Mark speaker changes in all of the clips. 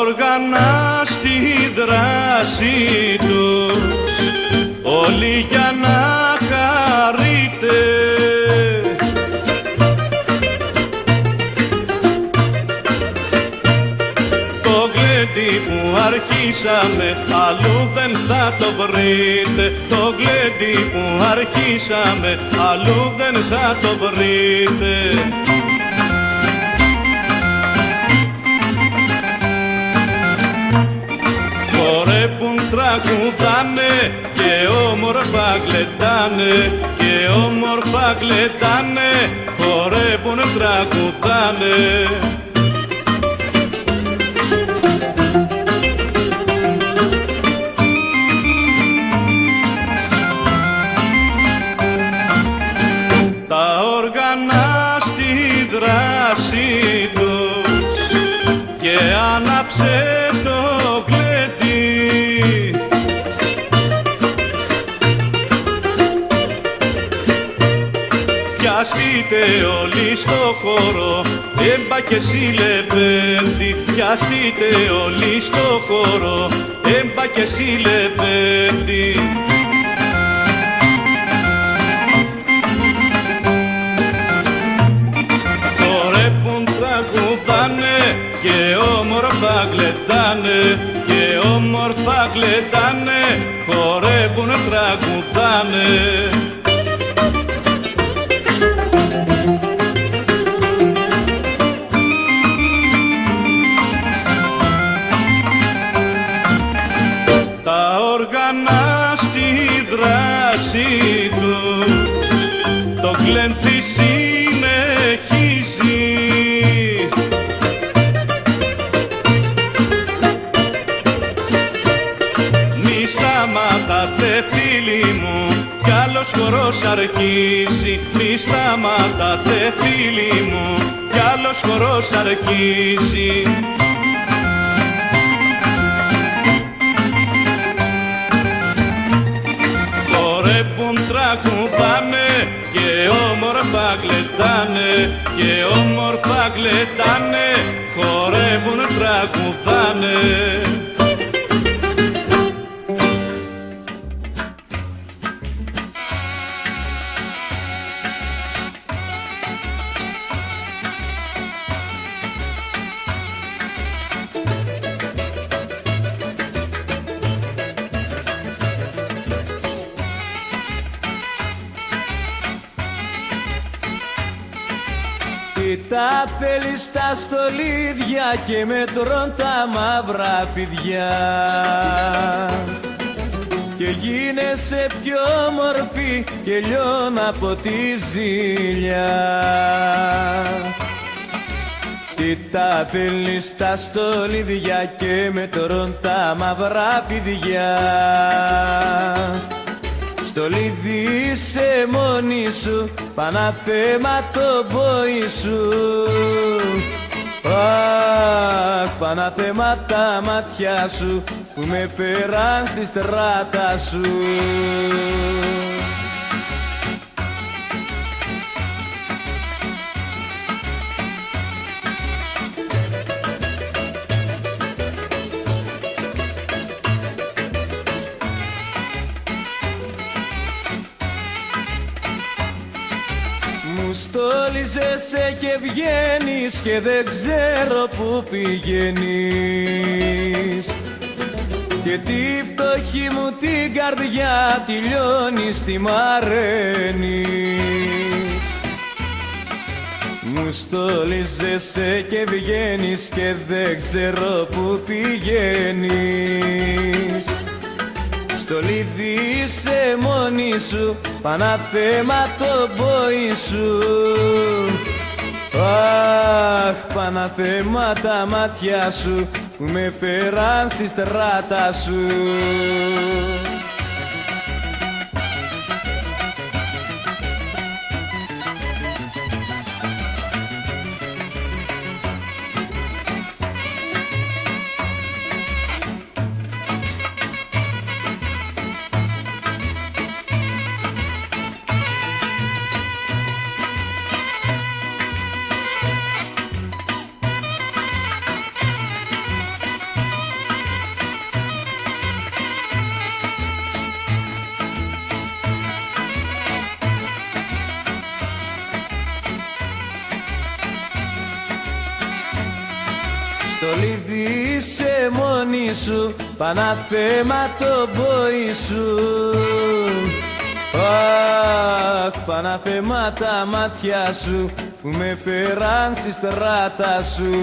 Speaker 1: όργανα στη δράση τους, όλοι για να χαρείτε. Το γλέντι που αρχίσαμε αλλού δεν θα το βρείτε. Το γλέντι που αρχίσαμε αλλού δεν θα το βρείτε. Τραγουδάνε και όμορφα γλεντάνε, και όμορφα γλεντάνε, χορεύουν, τραγουδάνε. Τα όργανα στη δράση τους και άναψε το γλέντι. Πιαστείτε όλοι στο χώρο, έμπα και συλλεπέντη. Πιαστείτε όλοι στο χώρο, έμπα και συλλεπέντη. Χορεύουν, τραγουδάνε και όμορφα γλεντάνε, και όμορφα γλεντάνε, χορεύουν, τραγουδάνε. Δράση τους το γλέντι συνεχίζει. Μη σταματάτε φίλοι μου, κι άλλος χορός αρχίζει. Μη σταματάτε φίλοι μου, κι άλλος χορός αρχίζει. Τραγουδάνε και όμορφα γλεντάνε, και όμορφα γλεντάνε, χορεύουν, τραγουδάνε.
Speaker 2: Τα θέλεις τα στολίδια και με τρών τα μαύρα φιδιά, και γίνεσαι πιο όμορφη και λιώνω από τη ζήλια. Τι τα θέλεις τα στολίδια και με τρών τα μαύρα φιδιά, στολίδι είσαι μόνη σου, παναθέμα το πόη σου. Αχ, παναθέμα τα μάτια σου που με πέραν στη στράτα σου. Στόλιζεσαι και βγαίνεις και δεν ξέρω που πηγαίνεις, και τη φτωχή μου την καρδιά τη λιώνεις, τη μαραίνεις. Μου στόλιζεσαι και βγαίνεις και δεν ξέρω που πηγαίνεις, στολίδι είσαι μόνη σου, παναθέμα το πόη σου. Αχ, παναθέμα τα μάτια σου που με πέραν στη στράτα σου. είσαι μόνη σου, Παναθέμα το πόη σου. Αχ, Παναθέμα τα μάτια σου που με φέραν στη στράτα σου.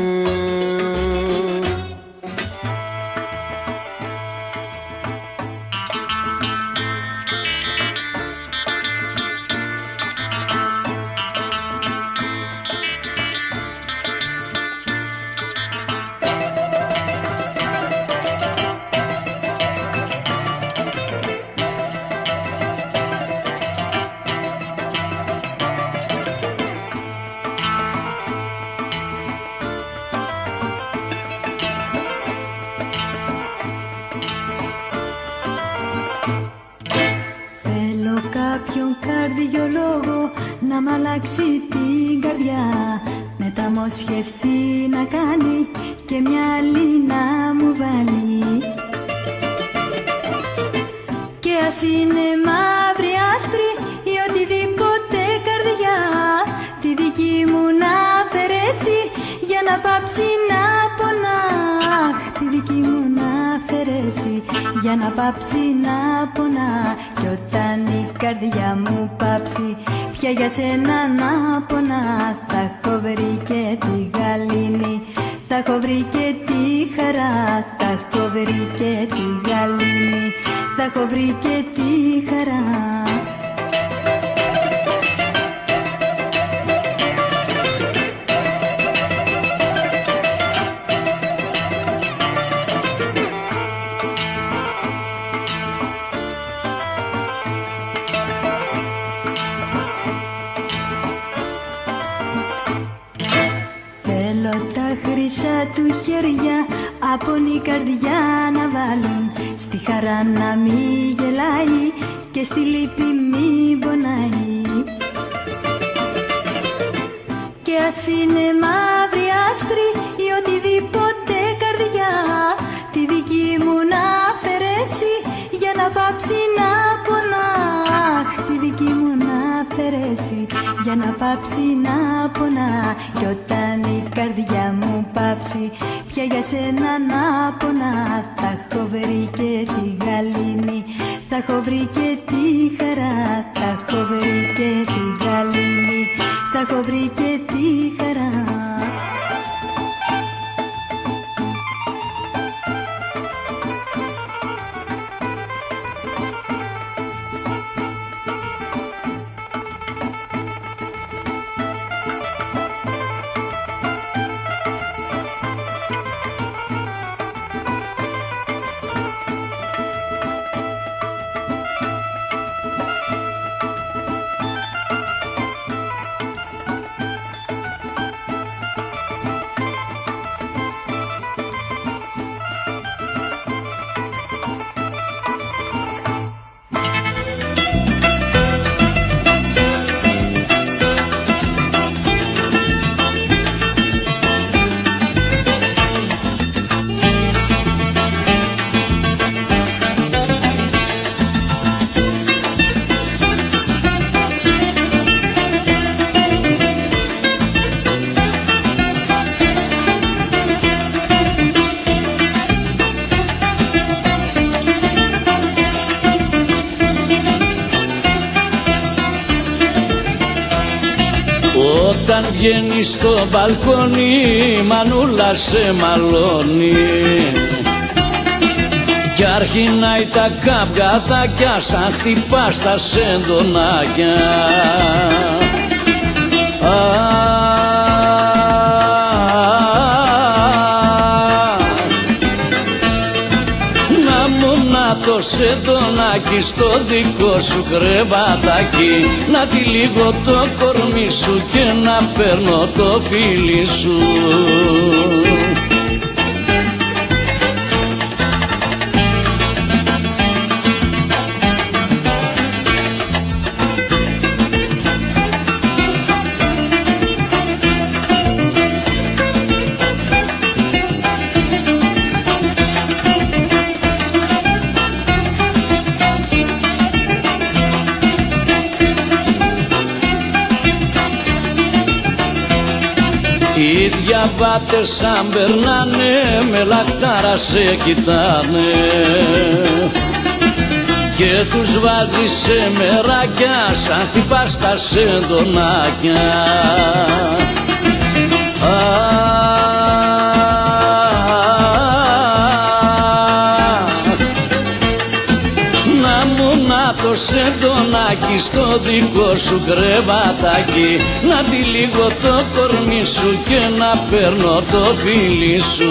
Speaker 3: Κάποιον καρδιολόγο να μ' αλλάξει την καρδιά, μεταμόσχευση να κάνει και μια άλλη να μου βάλει. Και ας είναι μαύρη, άσπρη ή οτιδήποτε καρδιά, τη δική μου να αφαιρέσει για να πάψει να πονά. Τη δική μου να αφαιρέσει για να πάψει να πονά. Κι όταν η καρδιά μου πάψει πια για σένα να πονά, θα έχω βρει και τη γαλήνη, θα έχω βρει και τη χαρά. Θα έχω βρει και τη γαλήνη, θα έχω βρει και τη χαρά. Τα χρυσά του χέρια από η καρδιά να βάλουν, στη χαρά να μη γελάει και στη λύπη μη πονάει. Και ας είναι μαύρη, άσπρη ή οτιδήποτε καρδιά, τη δική μου να αφαιρέσει για να πάψει να πονά. Τη δική μου να αφαιρέσει για να πάψει να πονά. Κι όταν η καρδιά μου πάψει πια για σένα να πονά, θα έχω βρει και τη γαλήνη, θα έχω βρει και τη χαρά. Θα έχω βρει και τη γαλήνη, θα έχω βρει και τη χαρά.
Speaker 4: Όταν βγαίνεις στο μπαλκόνι, η μανούλα σε μαλώνει κι αρχινάει τα καυγαδάκια σαν χτυπάς τα σεντονάκια. Το σεντονάκι στο δικό σου κρεβατάκι, να τυλίγω το κορμί σου και να παίρνω το φίλι σου. Οι διαβάτες σαν περνάνε με λαχτάρα σε κοιτάνε και τους βάζεις σε μεράκια σαν χτυπάς τα σεντονάκια. Το σεντονάκι στο δικό σου κρεβατάκι, να τυλίγω το κορμί σου και να παίρνω το φίλι σου.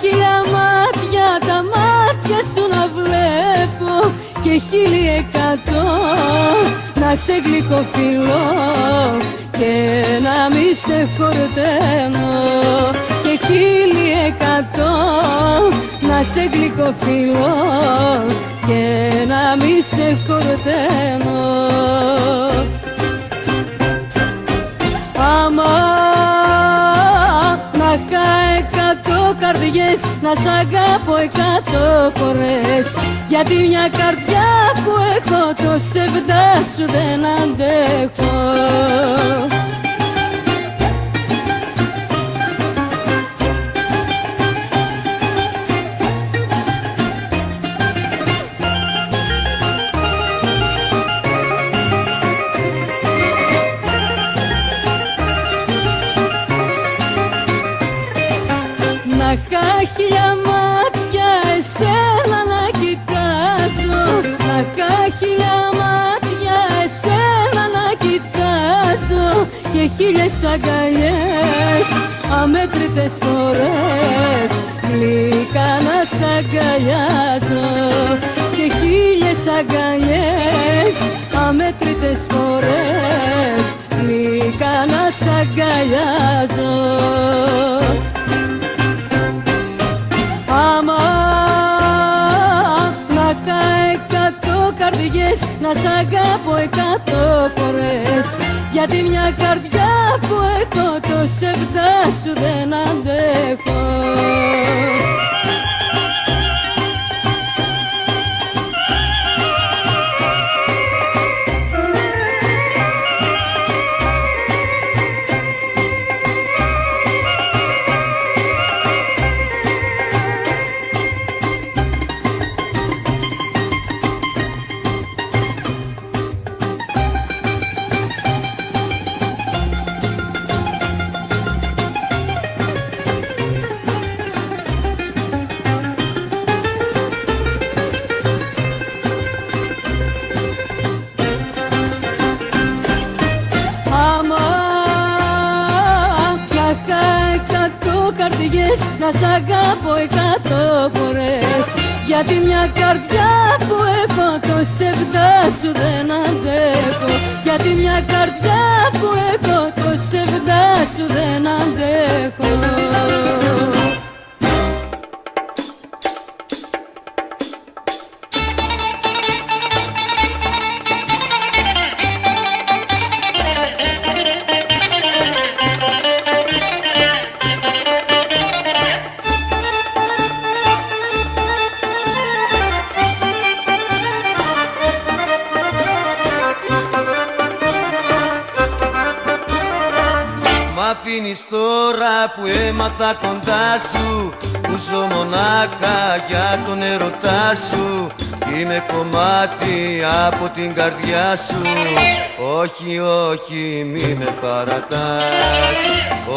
Speaker 3: Χίλια μάτια τα μάτια σου να βλέπω και 1.100 να σε γλυκοφιλώ και να μη σε χορταίνω και 1.100 να σε γλυκοφιλώ και να μη σε χορταίνω. Άμα να χάει 100 καρδιές να σ' αγαπώ 100 φορές, γιατί μια καρδιά που έχω το σεβδά σου δεν αντέχω. Να χάει 1.000 μάτια εσένα να κοιτάζω, να χάει 1.000 μάτια εσένα να κοιτάζω και 1.000 αγκαλιές αμέτρητες φορές γλυκά να σ' αγκαλιάζω και 1.000 αγκαλιές αμέτρητες φορές γλυκά να σ' αγκαλιάζω. Άμα να χάει 100 καρδιές να σ' αγαπώ 100 φορές, γιατί μια καρδιά που έχω το σεβδά σου δεν αντέχω. Να σ' αγαπώ 100 φορές, γιατί μια καρδιά που έχω το σεβδά σου δεν αντέχω, γιατί μια καρδιά που έχω το σεβδά σου δεν αντέχω.
Speaker 2: μείνεις τώρα που έμαθα κοντά σου, που ζω μονάχα για τον ερωτά σου. Είμαι κομμάτι από την καρδιά σου. Όχι, όχι, μη με παρατάς.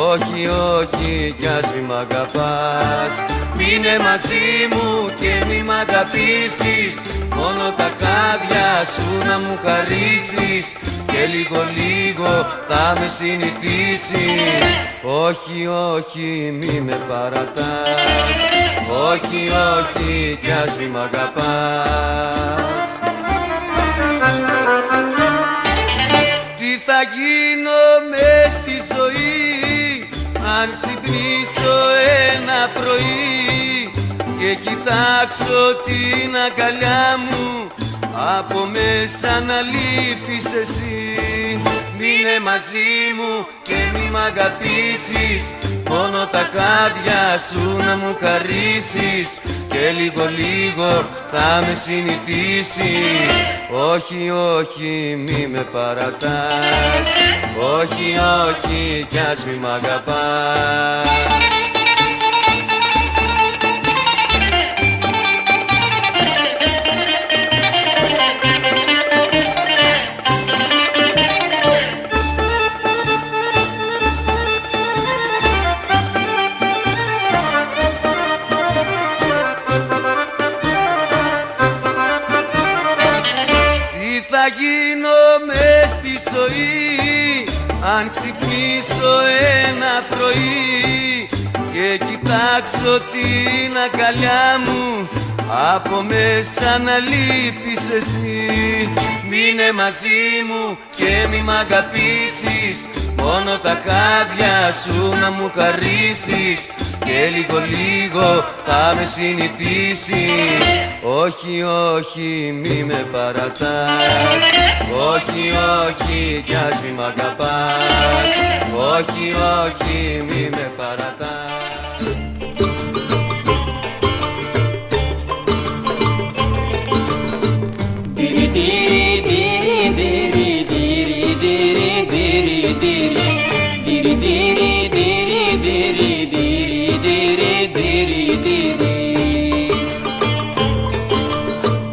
Speaker 2: Όχι, όχι, κι ας μη μ' αγαπάς. Μείνε μαζί μου και μη μ' αγαπήσεις. Μόνο τα κάδια σου να μου χαρίσεις και λίγο λίγο θα με συνηθίσεις. Όχι, όχι, μη με παρατάς. Όχι, όχι, κι ας μη μ' αγαπάς. Τι θα γίνω μες στη ζωή αν ξυπνήσω ένα πρωί και κοιτάξω την αγκαλιά μου, από μέσα να λείπεις εσύ. Μείνε μαζί μου και μη μ' αγαπήσεις. Μόνο τα χάδια σου να μου χαρίσεις και λίγο λίγο θα με συνηθίσεις. Όχι, όχι, μη με παρατάς. Όχι, όχι, κι ας μη μ' αγαπάς. Θα γίνω μες στη ζωή αν ξυπνήσω ένα πρωί και κοιτάξω την αγκαλιά μου, από μέσα να λείπεις εσύ. Μείνε μαζί μου και μη μ' αγαπήσεις. Μόνο τα χάδια σου να μου χαρίσεις και λίγο λίγο θα με συνηθίσεις. Όχι, όχι, μη με παρατάς. Όχι, όχι, κι ας μη μ' αγαπάς. Όχι, όχι, μη με παρατάς.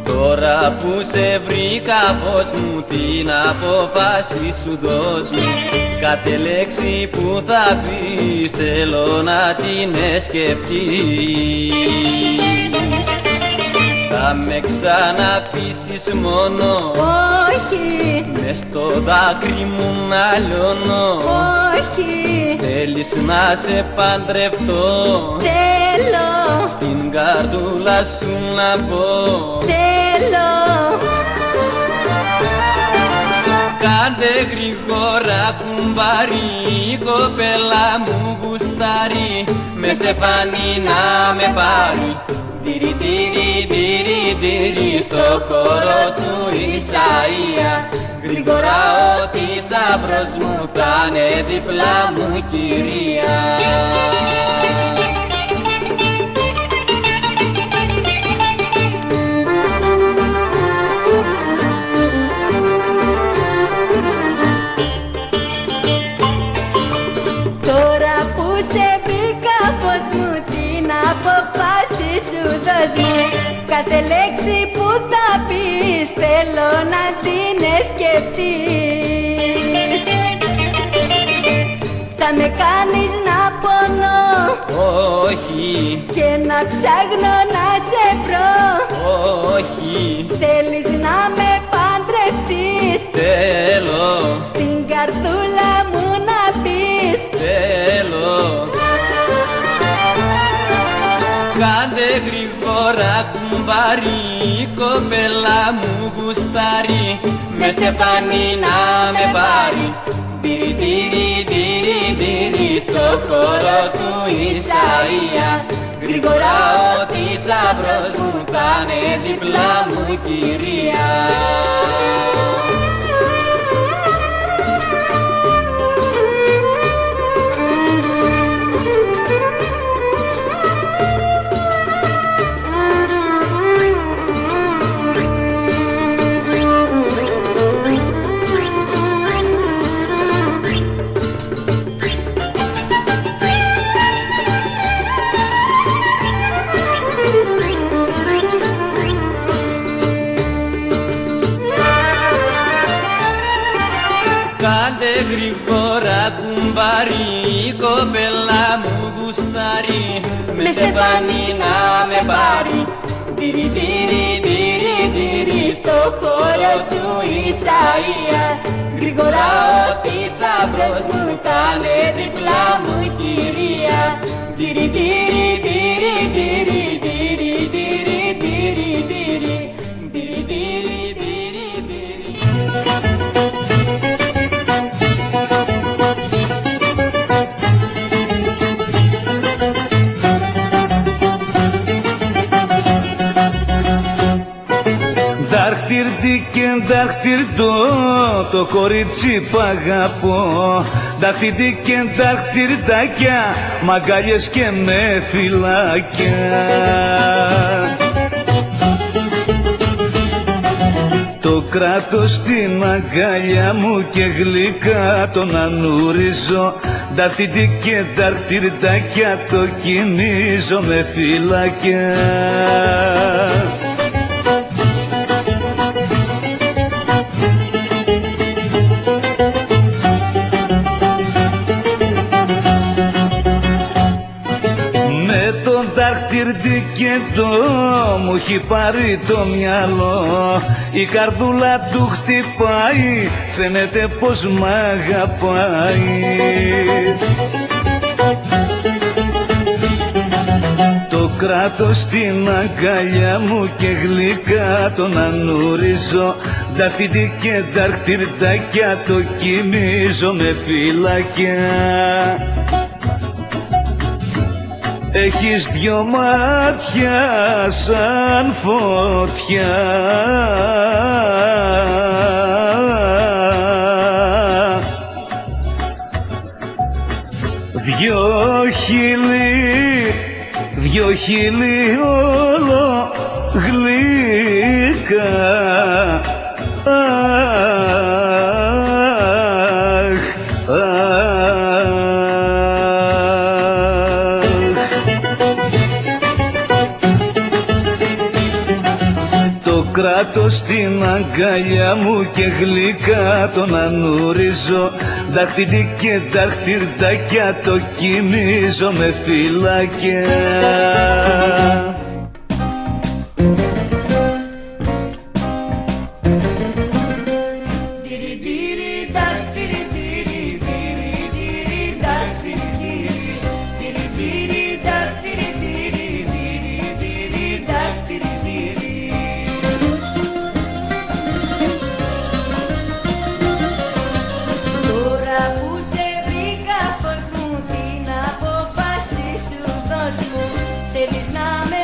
Speaker 2: Τώρα που σε βρήκα, φως μου, την απόφαση σου δώσ' μου. Κάθε λέξη που θα πεις θέλω να την σκεφτείς. Θα με ξαναπείσεις μόνο,
Speaker 3: όχι,
Speaker 2: μες στο δάκρυ μου να λιώνω.
Speaker 3: όχι,
Speaker 2: Θέλεις να σε παντρευτώ,
Speaker 3: θέλω,
Speaker 2: στην καρδούλα σου να μπω.
Speaker 3: θέλω.
Speaker 2: Κάντε γρήγορα κουμπάρι, η κοπέλα μου γουστάρει, με στεφάνι να με πάρει. Τυρι τυρι τυρι τυρι στο χώρο του Ισαΐα. Γρήγορα ο θησαυρός μου θα είναι δίπλα μου κυρία.
Speaker 3: Τώρα που σε βρήκα, φως μου, την αποφάση σου δώσ' μου. Κάθε λέξη που θα πεις θέλω να την σκεφτείς. Θα με κάνεις να πονώ,
Speaker 2: Όχι,
Speaker 3: και να ψάχνω να σε βρω.
Speaker 2: όχι,
Speaker 3: Θέλεις να με παντρευτείς,
Speaker 2: θέλω,
Speaker 3: στην καρδούλα μου να πεις.
Speaker 2: θέλω. Κάντε γρήγορα κουμπάρι, η κοπέλα μου γουστάρει, με στεφάνι να με πάρει. Τυρι τυρι τυρι τυρι στο χώρο του Ισαΐα. Γρήγορα ο θησαυρός μου θα είναι δίπλα μου κυρία.
Speaker 5: Κάντε γρήγορα κουμπάρι, η κοπέλα μου γουστάρει, με στεφάνι να με πάρει. Τυρι τυρι τυρι τυρι στο χώρο του Ισαΐα, γρήγορα ο θησαυρός μου κάνε διπλά μου κυρία. Τυρι τυρι τυρι τυρι τυρι τυρι τυρι τυρι τυρι τυρι τυρι.
Speaker 4: Δάχτυρτι και δάχτυρτο, το κορίτσι π' αγαπώ. Δάχτυρτι και δάχτυρτάκια, μαγκάλιες και με φυλάκια. Το κράτω στην αγκαλιά μου και γλυκά τον ανουρίζω. Δάχτυρτι και δάχτυρτάκια, το κινίζω με φυλάκια. Δάχτυρτι και το μου έχει πάρει το μυαλό, η καρδούλα του χτυπάει, φαίνεται πως μ' αγαπάει. Το κράτω στην αγκαλιά μου και γλυκά τον ανουρίζω. Δάχτυρτι και δάχτυρτάκια, το κοιμίζω με φυλάκια. Έχεις δυο μάτια σαν φωτιά, δυο χείλη όλο γλυκά. Κράτω στην αγκαλιά μου και γλυκά τον ανουρίζω. Δάχτυρτι και δάχτυρτάκια, το κοιμίζω με φυλάκια.
Speaker 3: Θέλεις να με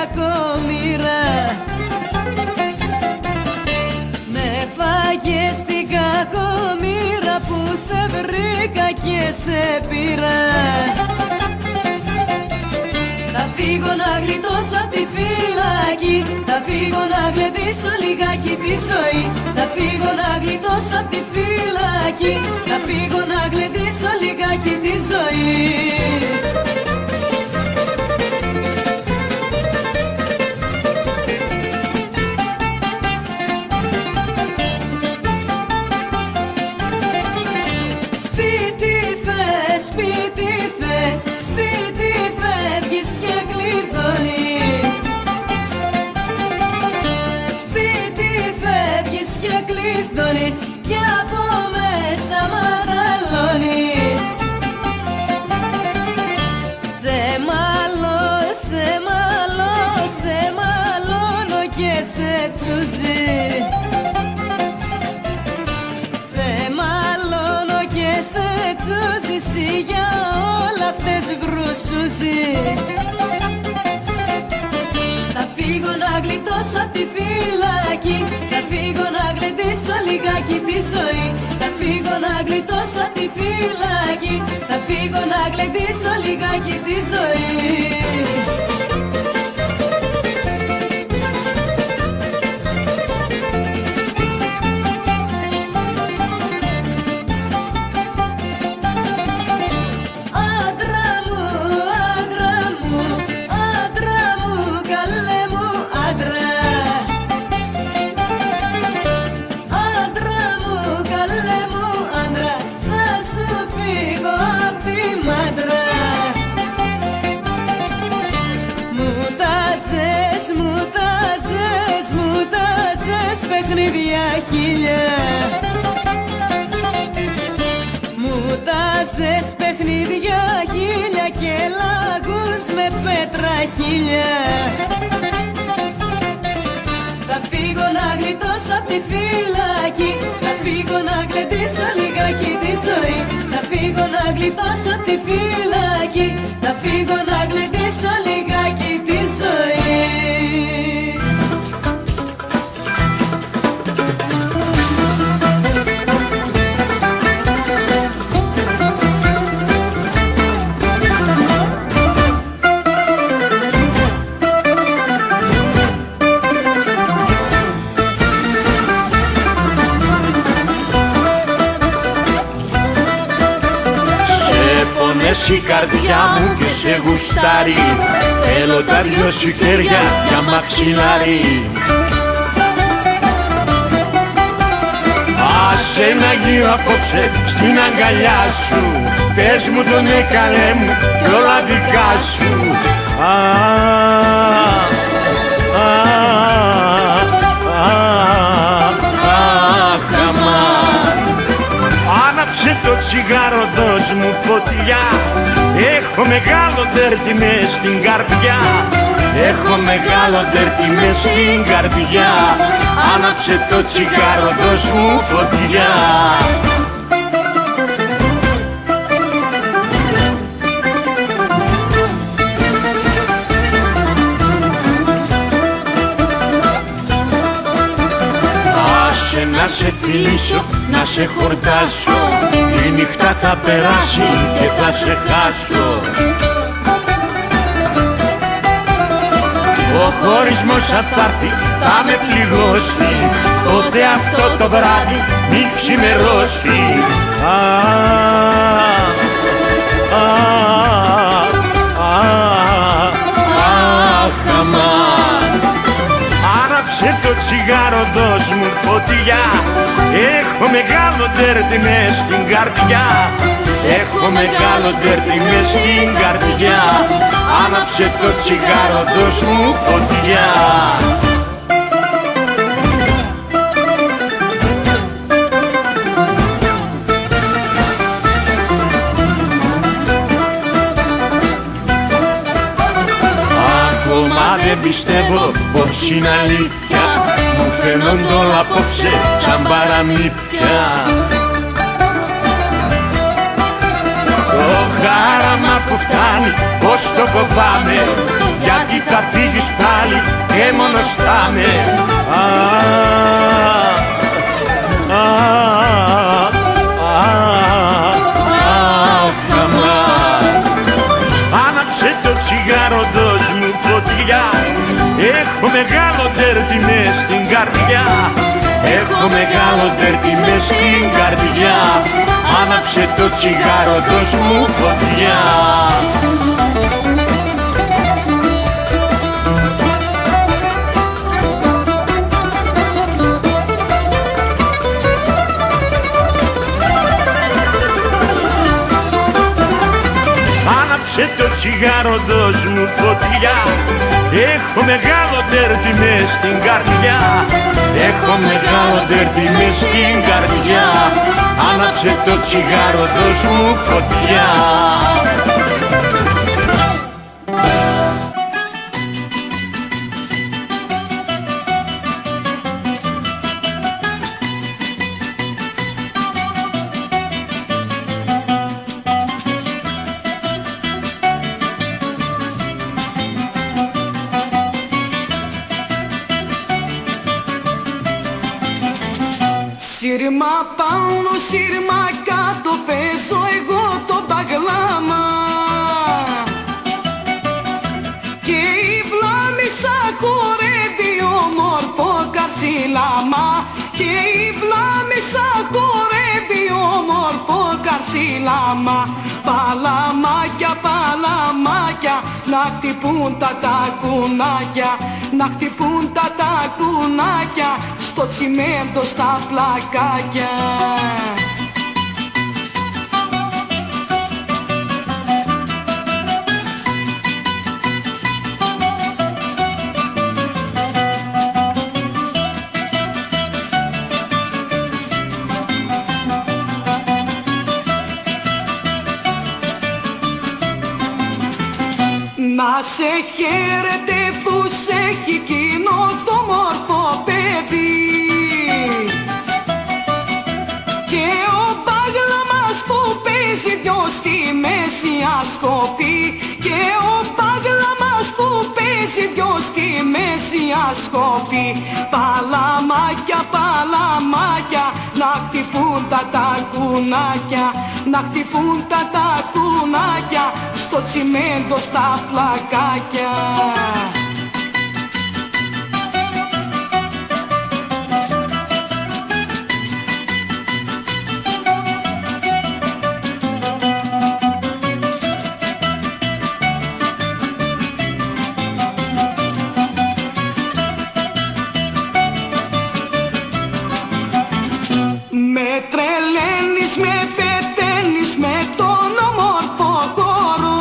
Speaker 3: κακομοίρα. Με φάγες την κακομοίρα που σε βρήκα και σε πήρα. Θα φύγω να γλιτώσω απ' τη φυλακή, θα φύγω να γλεντήσω λιγάκι τη ζωή. Θα φύγω να γλιτώσω απ' τη φυλακή, θα φύγω να γλεντήσω λιγάκι τη ζωή. Σπίτι φεύγεις και κλειδώνεις. Σπίτι φεύγεις και κλειδώνεις και από μέσα μαγαλώνεις. Σε μαλώνω και σε τσούζει. Σε μαλώνω και σε τσούζει, για όλα αυτές βρουσούζει. Θα φύγω να γλιτώσω απ' τη φυλακή, θα φύγω να γλεντήσω λιγάκι τη ζωή. Θα φύγω να γλιτώσω απ' τη φυλακή, θα φύγω να γλεντήσω λιγάκι τη ζωή. Μου τάζες παιχνίδια χίλια. Μου τάζες παιχνίδια χίλια και λαγούς με πέτρα χίλια. Θα φύγω να γλιτώσω απ' τη φυλακή, θα φύγω να γλεντήσω λιγάκι τη ζωή. Θα φύγω να γλιτώσω απ' τη φυλακή, θα φύγω να γλεντήσω λιγάκι τη ζωή.
Speaker 1: Η καρδιά μου και σε γουστάρει, θέλω τα δυο σου χέρια για μαξιλάρι. Άσε να γύρω απόψε στην αγκαλιά σου, πες μου τον έκαλε μου κι όλα δικά σου. Άναψε το τσιγάρο, δώσ' μου φωτιά, έχω μεγάλο τέρτη μες στην καρδιά. Έχω μεγάλο τέρτη μες στην καρδιά. Άναψε το τσιγάρο, δώσ' μου φωτιά. Να σε φιλήσω, να σε χορτάσω, η νύχτα θα περάσει και θα σε χάσω. Ο χωρισμός θα έρθει, θα με πληγώσει, τότε αυτό το βράδυ μην ξημερώσει. Άναψε το τσιγάρο, δώσ' μου φωτιά, έχω μεγάλο τέρτη μες στην καρδιά. Έχω μεγάλο τέρτη μες στην καρδιά. Άναψε το τσιγάρο, δώσ' μου φωτιά. Δεν πιστεύω πως είναι αλήθεια, μου φαίνονται όλα απόψε σαν παραμύθια. Το χάραμα που φτάνει, πως το φοβάμαι, γιατί θα φύγεις πάλι και μόνος θα με. Άναψε το τσιγάρο, δώσ' μου φωτιά, έχω μεγάλο τέρτη μες στην καρδιά. Έχω μεγάλο τέρτη μες στην καρδιά. Άναψε το τσιγάρο, δώσ' μου φωτιά. Άναψε το τσιγάρο, δώσ' μου φωτιά. Έχω μεγάλο τέρτη μες στην καρδιά. Έχω μεγάλο τέρτη μες στην καρδιά. Άναψε το τσιγάρο, δώσ' μου φωτιά.
Speaker 6: Σύρμα πάνω, σύρμα κάτω, παίζω εγώ το μπαγλάμα. Και η βλάμισα χορεύει όμορφο καρσίλαμα. Και η βλάμισα χορεύει όμορφο καρσίλαμα. Παλαμάκια, παλαμάκια, να χτυπούν τα τακουνάκια. Να χτυπούν τα τακουνάκια στο τσιμέντο στα πλακάκια. Να σε χαίρετε που σε έχει εκείνο το μόρφο παιδί. Και ο μπάγλαμας που παίζει δυο στη μέση ασκοπή. Και ο μπάγλαμας που παίζει δυο στη μέση ασκοπή. Παλαμάκια, παλαμάκια, να χτυπούν τα τακουνάκια. Να χτυπούν τα τακουνάκια στο τσιμέντο στα πλακάκια. Με τρελαίνεις, με πεταίνεις με τον όμορφο χώρο.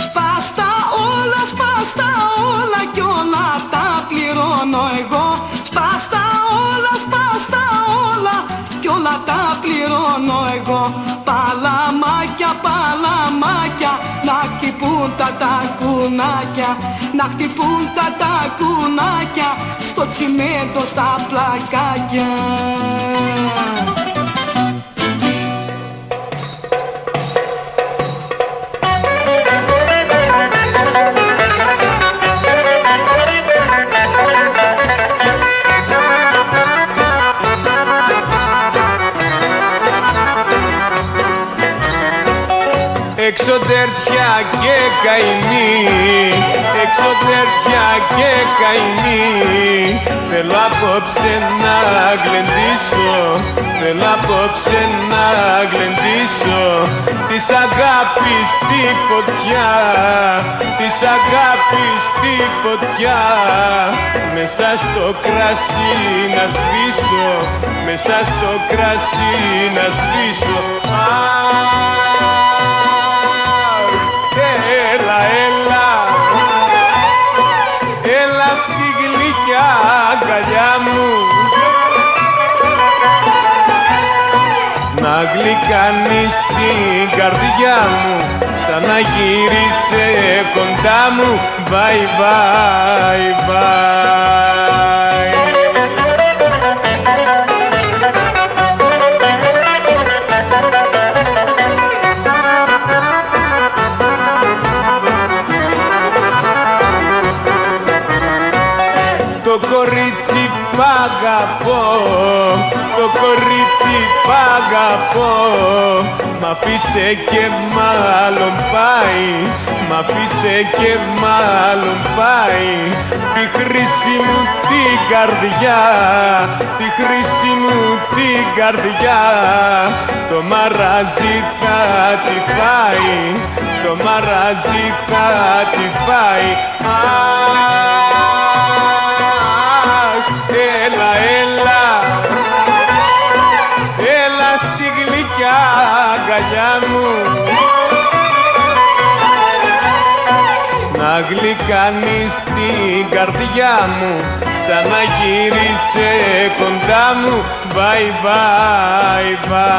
Speaker 6: Σπάστα όλα κι όλα τα πληρώνω εγώ. Σπάστα όλα κι όλα τα πληρώνω εγώ. Παλαμάκια, παλαμάκια, να χτυπούν τα τακουνάκια. Να χτυπούν τα τακουνάκια στο τσιμέντο στα πλακάκια.
Speaker 1: Έξω τέρτια και καημοί, έξω τέρτια και καημοί. Θέλω απόψε να γλεντήσω, θέλω απόψε να γλεντήσω. Της αγάπης τη φωτιά, της αγάπης τη φωτιά. Μέσα στο κρασί να σβήσω, μέσα στο κρασί να σβήσω. Έλα, έλα, έλα στη γλυκιά αγκαλιά μου. Να γλυκάνεις την καρδιά μου, σαν να γύρισε κοντά μου. Bye, bye, bye. π' αγαπώ, το κορίτσι π' αγαπώ. Μ' αφήσε και μάλλον πάει, μ' αφήσε και μάλλον πάει. Τη χρήση μου την καρδιά, τη χρήση μου την καρδιά. Το μαράζι θα τη φάει, το μαράζι θα τη φάει. Αχ, έλα, έλα, έλα στη γλυκιά αγκαλιά μου, να γλυκάνεις την καρδιά μου, ξαναγύρισε κοντά μου. Bye, bye, bye.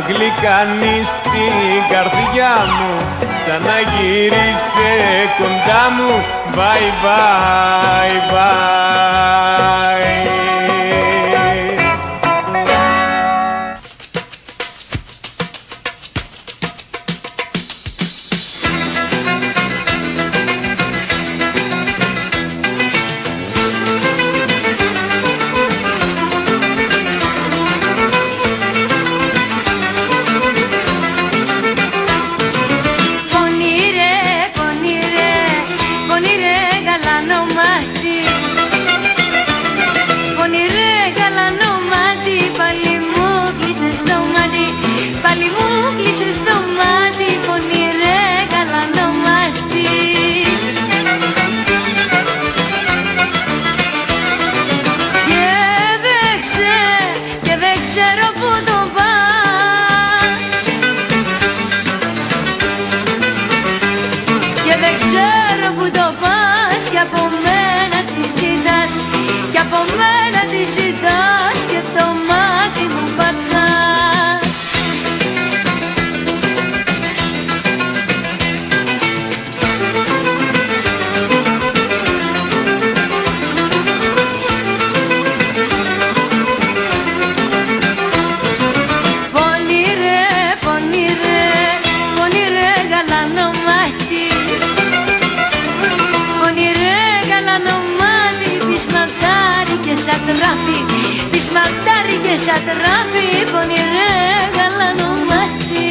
Speaker 1: Γλυκάνεις την καρδιά μου, ξαναγύρισε κοντά μου. Bye, bye, bye.
Speaker 3: Σαν τράπη πονηρέ γαλανό μάτι.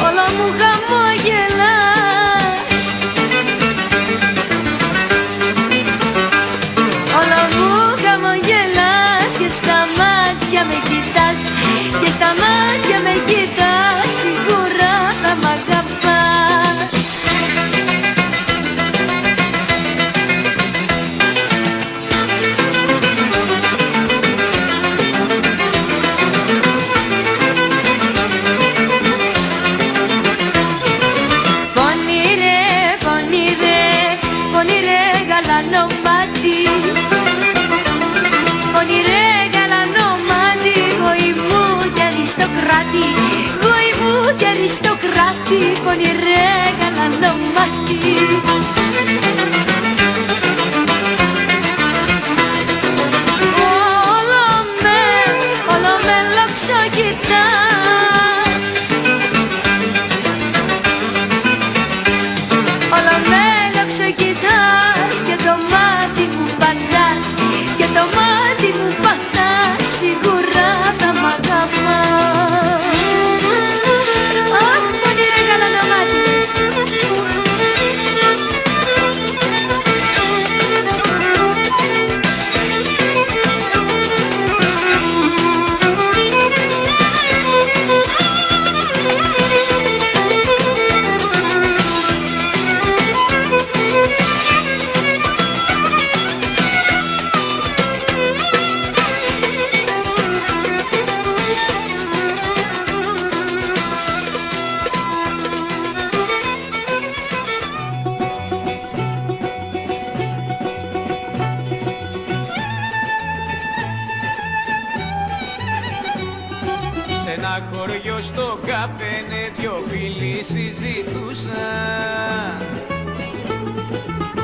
Speaker 3: Όλο μου χαμογελάς, όλο μου χαμογελάς και στα μάτια με κοιτάς, και στα μάτια με κοιτάς, σίγουρα θα μ' αγαπάς. Αριστοκράτη, πονηρέ γαλανό μάτι. Όλο με λόξο κοιτάς, όλο με λόξο κοιτάς, και το μάτι μου πατάς, και το μάτι μου πατάς, σίγουρα θα μ' αγαπάς. Αχ, πονηρέ γαλανό μάτι.
Speaker 5: ένα χωριό στο καφένε δυο φίλοι συζητούσαν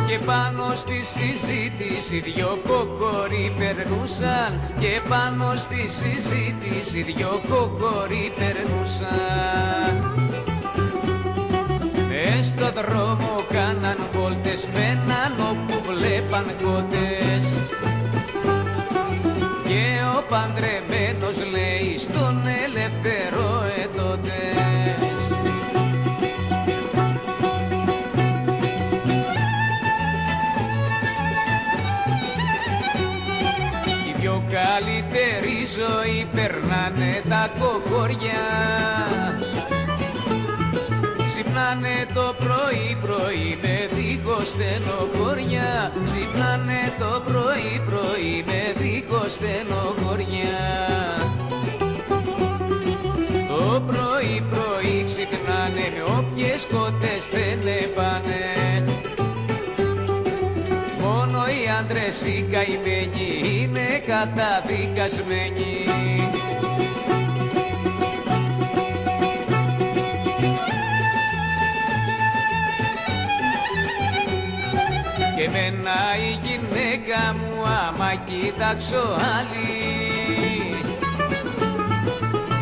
Speaker 5: και πάνω στη συζήτηση δυο κοκοροί περνούσαν και πάνω στη συζήτηση δυο κοκοροί περνούσαν. Στο δρόμο κάναν βόλτες με έναν όπου βλέπαν κότες και ο παντρεμένος λέει στον ελεύθερο ετώτες. Η πιο καλύτερη ζωή περνάνε τα κοκοριά, ξυπνάνε το πρωί-πρωί με δίχως στενοχωριά, ξυπνάνε το πρωί-πρωί με δίχως στενοχωριά. Το πρωί-πρωί ξυπνάνε με όποιες κότες δεν πάνε, μόνο οι άντρες οι καημένοι είναι καταδικασμένοι. Και εμένα η γυναίκα μου άμα κοίταξω άλλη,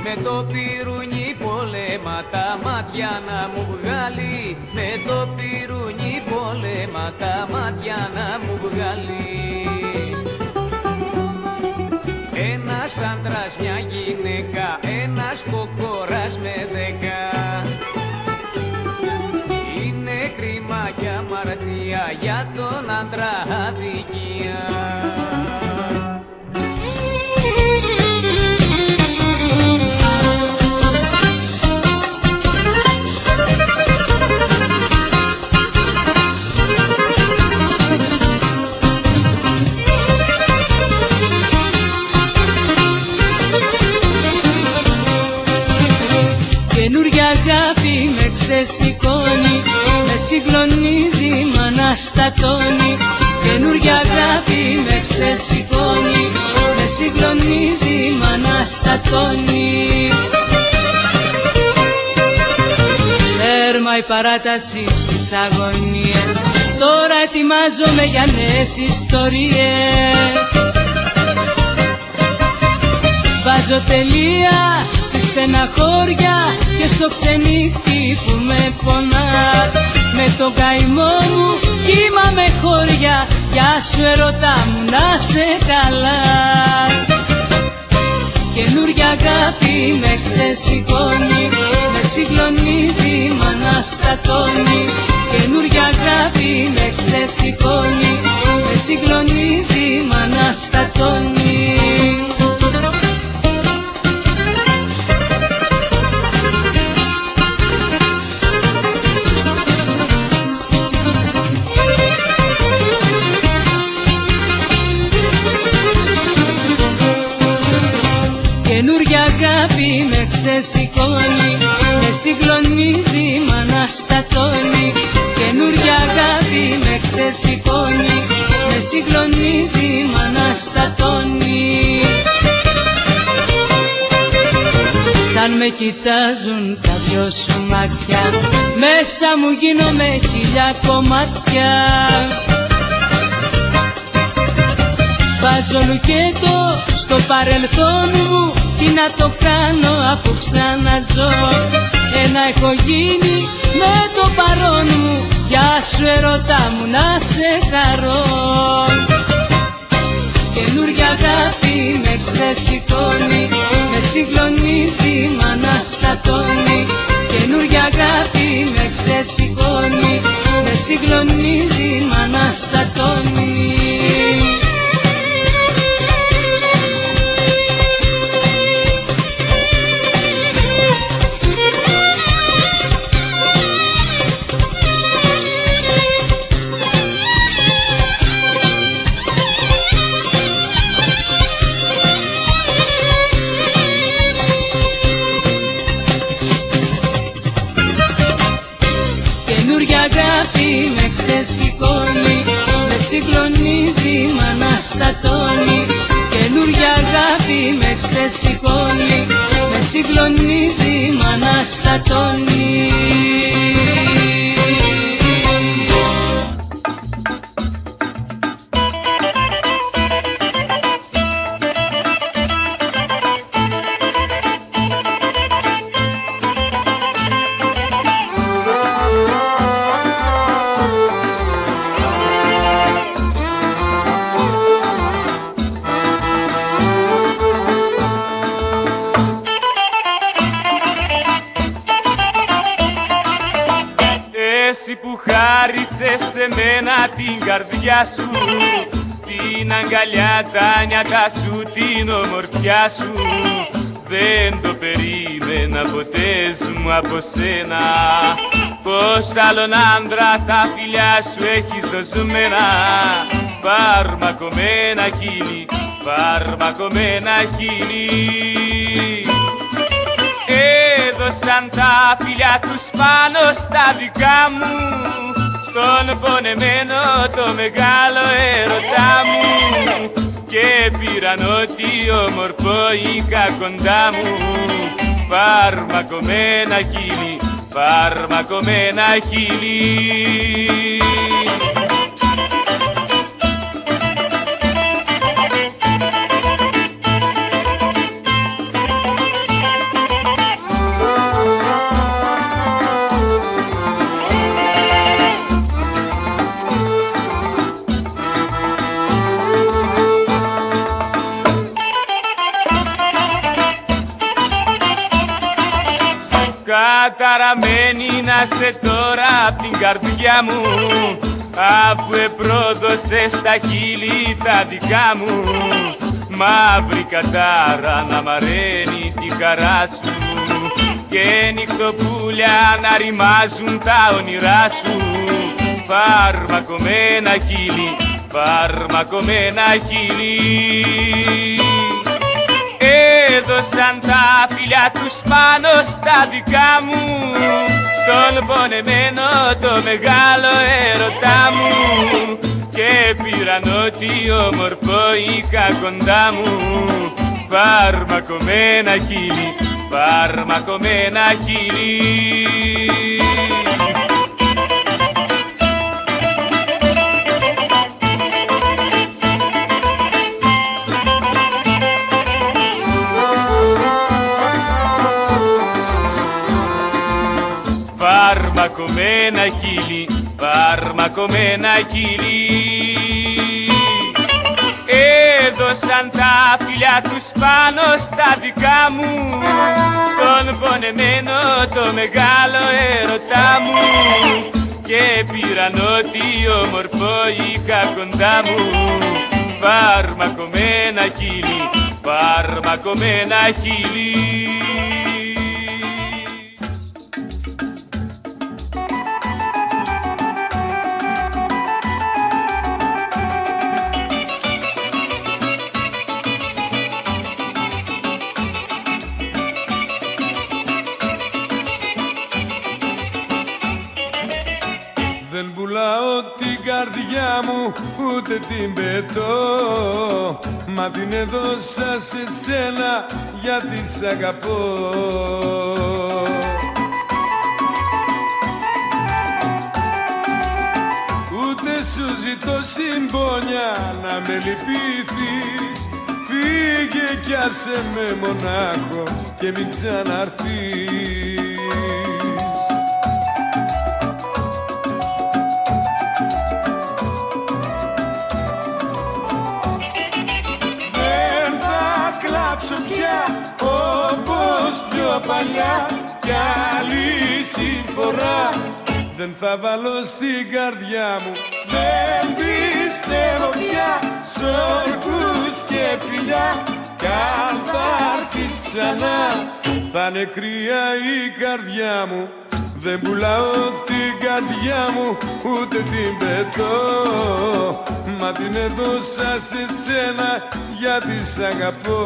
Speaker 5: με το πυρούνι πολέμα τα μάτια να μου βγάλει, με το πυρούνι πολέμα τα μάτια να μου βγάλει. Ένας άντρας μια γυναίκα, ένας κοκοράς με 10, είναι κρίμα κι αμαρτία για τον άντρα αδικία.
Speaker 7: Καινούρια αγάπη με ξεσηκώνει, με συγκλονίζει μ' αναστατώνει. Καινούρια αγάπη με ξεσηκώνει, με συγκλονίζει μ' αναστατώνει. Τέρμα η παράταση στις αγωνίες, τώρα ετοιμάζομαι για νέες ιστορίες. Βάζω τελεία στη στεναχώρια και στο ξενύχτη που με πονά. Με τον καημό μου κύμαμε χώρια, γεια σου ερωτά μου να σε καλά. Καινούρια αγάπη με ξεσηκώνει, με συγκλονίζει μ' αναστατώνει. Καινούρια αγάπη με ξεσηκώνει, με συγκλονίζει μ' αναστατώνει. Καινούρια αγάπη με ξεσηκώνει, με συγκλονίζει μ' αναστατώνει. Καινούρια αγάπη με ξεσηκώνει, με συγκλονίζει μ' αναστατώνει. Σαν με κοιτάζουν τα δυο σου μάτια, μέσα μου γίνομαι χιλιά κομμάτια. Βάζω λουκέτο στο παρελθόν μου, τι να το κάνω αφού ξαναζώ. Ένα έχω γίνει με το παρόν μου, γεια σου ερώτα μου να σε χαρώ. Καινούρια αγάπη με ξεσηκώνει, με συγκλονίζει μ' αναστατώνει. Καινούρια αγάπη με ξεσηκώνει, με συγκλονίζει μ' αναστατώνει. Καινούρια αγάπη με ξεσηκώνει, με συγκλονίζει μ' αναστατώνει. Καινούρια αγάπη με ξεσηκώνει, με συγκλονίζει μ' αναστατώνει.
Speaker 5: Εσύ που χάρισες σε μένα την καρδιά σου, την αγκαλιά, τα νιάτα σου, την ομορφιά σου, δεν το περίμενα ποτέ μου από σένα. Πως άλλον άντρα τα φιλιά σου έχεις δοσμένα, φαρμακωμένα χείλη, φαρμακωμένα χείλη. Έδωσαν τα φιλιά τους πάνω στα δικά μου, στον πονεμένο το μεγάλο έρωτά μου, και πήραν ό,τι όμορφο είχα κοντά μου, φαρμακωμένα χείλη, φαρμακωμένα χείλη. Καταραμένη να σε τώρα απ' την καρδιά μου, αφού επρόδωσες τα χείλη τα δικά μου, μαύρη κατάρα να μαραίνει τη χαρά σου, και νυχτοπούλια να ρημάζουν τα όνειρά σου, φαρμακωμένα χείλη, φαρμακωμένα χείλη. Έδωσαν τα φιλιά τους πάνω στα δικά μου, στον πονεμένο το μεγάλο έρωτά μου, και πήραν ό,τι όμορφο είχα κοντά μου, φαρμακωμένα χείλη, φαρμακωμένα χείλη. Φαρμακωμένα χείλη, φαρμακωμένα χείλη. Έδωσαν τα φιλιά τους πάνω στα δικά μου, στον πονεμένο το μεγάλο έρωτά μου, και πήραν ό,τι όμορφο είχα κοντά μου, φαρμακωμένα χείλη, φαρμακωμένα χείλη.
Speaker 1: Δεν πουλάω την καρδιά μου ούτε την πετώ, μα την έδωσα σε σένα γιατί σ' αγαπώ. Ούτε σου ζητώ συμπόνια να με λυπηθείς, φύγε κι άσε με μονάχο και μην ξαναρθείς. Όπως πιο παλιά κι άλλη συμφορά δεν θα βάλω στην καρδιά μου. Δεν πιστεύω πια σ' όρκους και φιλιά, κι αν θα έρθεις ξανά θα είναι κρύα η καρδιά μου. Δεν πουλάω την καρδιά μου ούτε την πετώ, μα την έδωσα σε σένα γιατί σ' αγαπώ.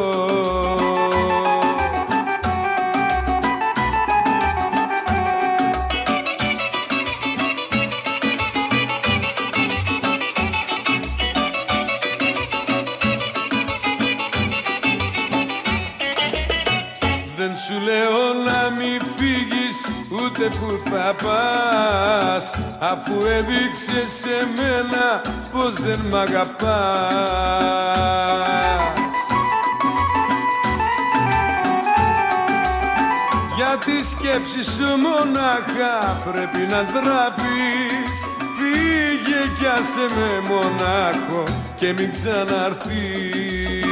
Speaker 1: Δεν
Speaker 8: Σου λέω να μην φύγεις ούτε που θα πας, αφού έδειξες σε μένα πως δεν μ' αγαπάς. Για τη σκέψη σου μονάχα πρέπει να ντραπείς. Φύγε κι άσε με μονάχο και μην ξαναρθείς.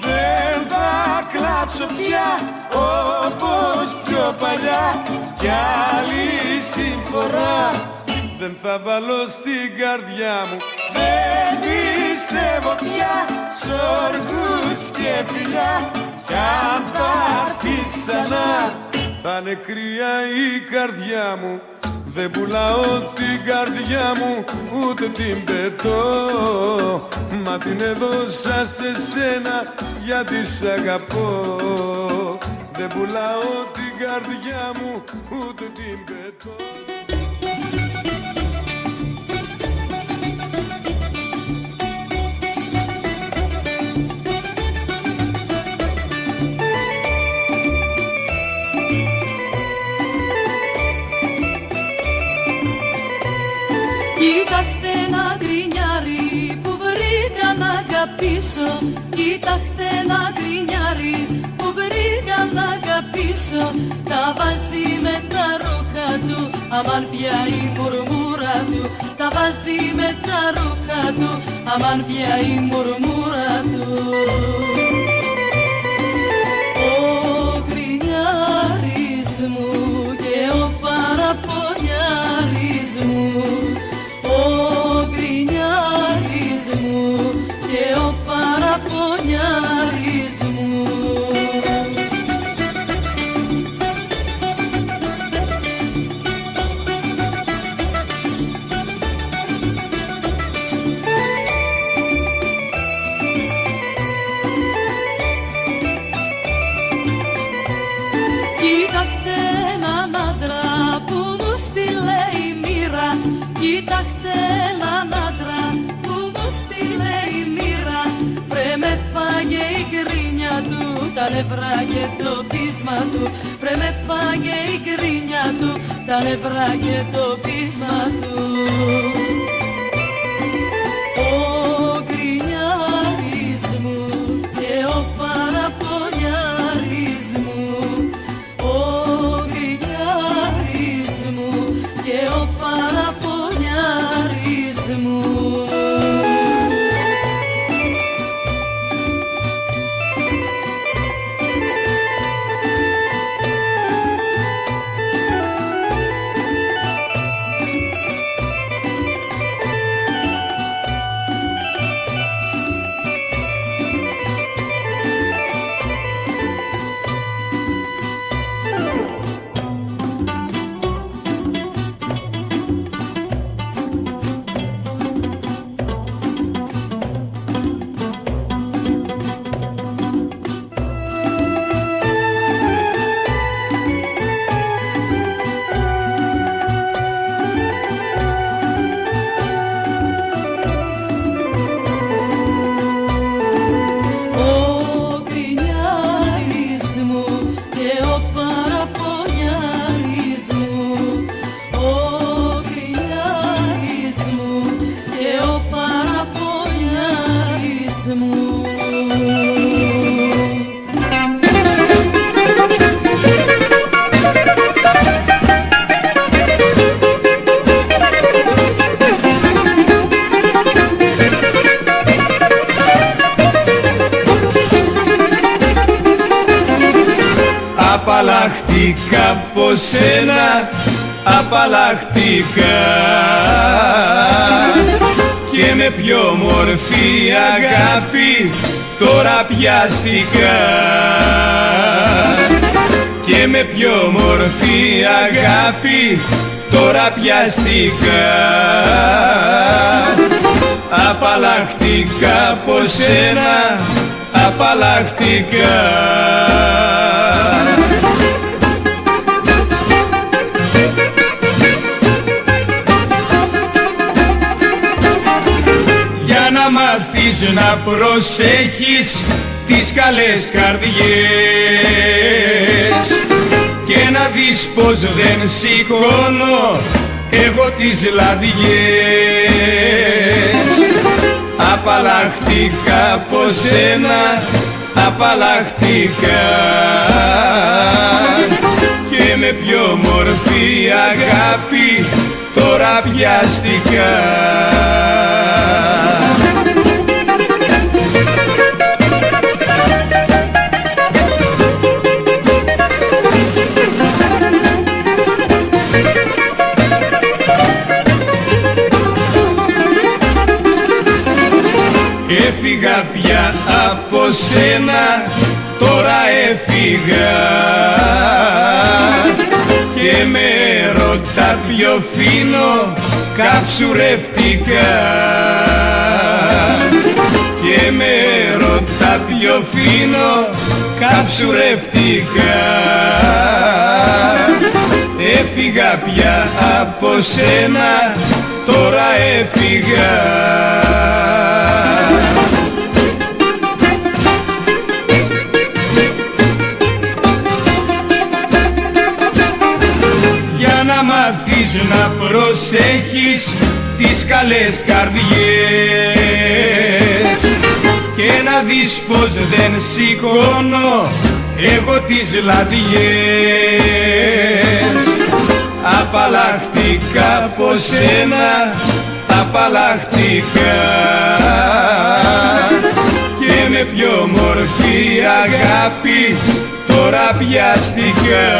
Speaker 8: Δεν θα κλάψω πια όπως πιο παλιά, κι άλλη συμφορά δεν θα βάλω στην καρδιά μου. Δεν πιστεύω πια σ' όρκους και φιλιά, κι αν θα έρθεις ξανά θα είναι κρύα η καρδιά μου. Δεν πουλάω την καρδιά μου ούτε την πετώ, μα την έδωσα σε σένα γιατί σ' αγαπώ. Δεν πουλάω την καρδιά μου ούτε την πετώ.
Speaker 7: Κοίταχτε ένα γκρινιάρι που βρήκα να αγαπήσω. Κοίταχτε ένα γκρινιάρι που βρήκα να αγαπήσω. Τα βάζει με τα ρούχα του, αμάν πια η μουρμούρα του. Τα βάζει με τα ρούχα του, αμάν πια η μουρμούρα του. Ο γκρινιάρης μου και ο παραπονιάρης μου, ο γκρινιάρης μου και ο παραπονιάρης μου. Κοίταχτε έναν άντρα που μου στείλε η μοίρα. Κοίταχτε έναν άντρα που μου στείλε η μοίρα. Βρε με φάγε η γκρίνια του, τα νευρά και το πείσμα του. Βρε με φάγε η γκρίνια του, τα νευρά και το πείσμα του. Ο γκρινιάρης μου και ο παραπονιάρης μου, ο γκρινιάρης μου και ο παραπονιάρης μου.
Speaker 4: Απαλλαχτήκα από σένα, απαλλαχτήκα, και με πιο μορφή αγάπη τώρα πιάστηκα, και με πιο μορφή αγάπη τώρα πιάστηκα. Απαλλαχτήκα από σένα, απαλλαχτήκα.
Speaker 5: μάθεις να προσέχεις τις καλές καρδιές και να δεις πως δεν σηκώνω εγώ τις λαδιές. Απαλλαχτήκα από σένα, απαλλαχτήκα και με πιο μορφή αγάπη τώρα πιάστηκα. Έφυγα πια από σένα, τώρα έφυγα και με ρωτά ποιο φίνο καψουρευτικά και με ρωτά ποιο φίνο καψουρευτικά. Έφυγα πια από σένα, τώρα έφυγα. Για να μάθεις να προσέχεις τις καλές καρδιές και να δεις πως δεν σηκώνω εγώ τις λαδιές. Απαλλαχτήκα από σένα, απαλλαχτήκα και με πιο μορφή αγάπη τώρα πιάστηκα.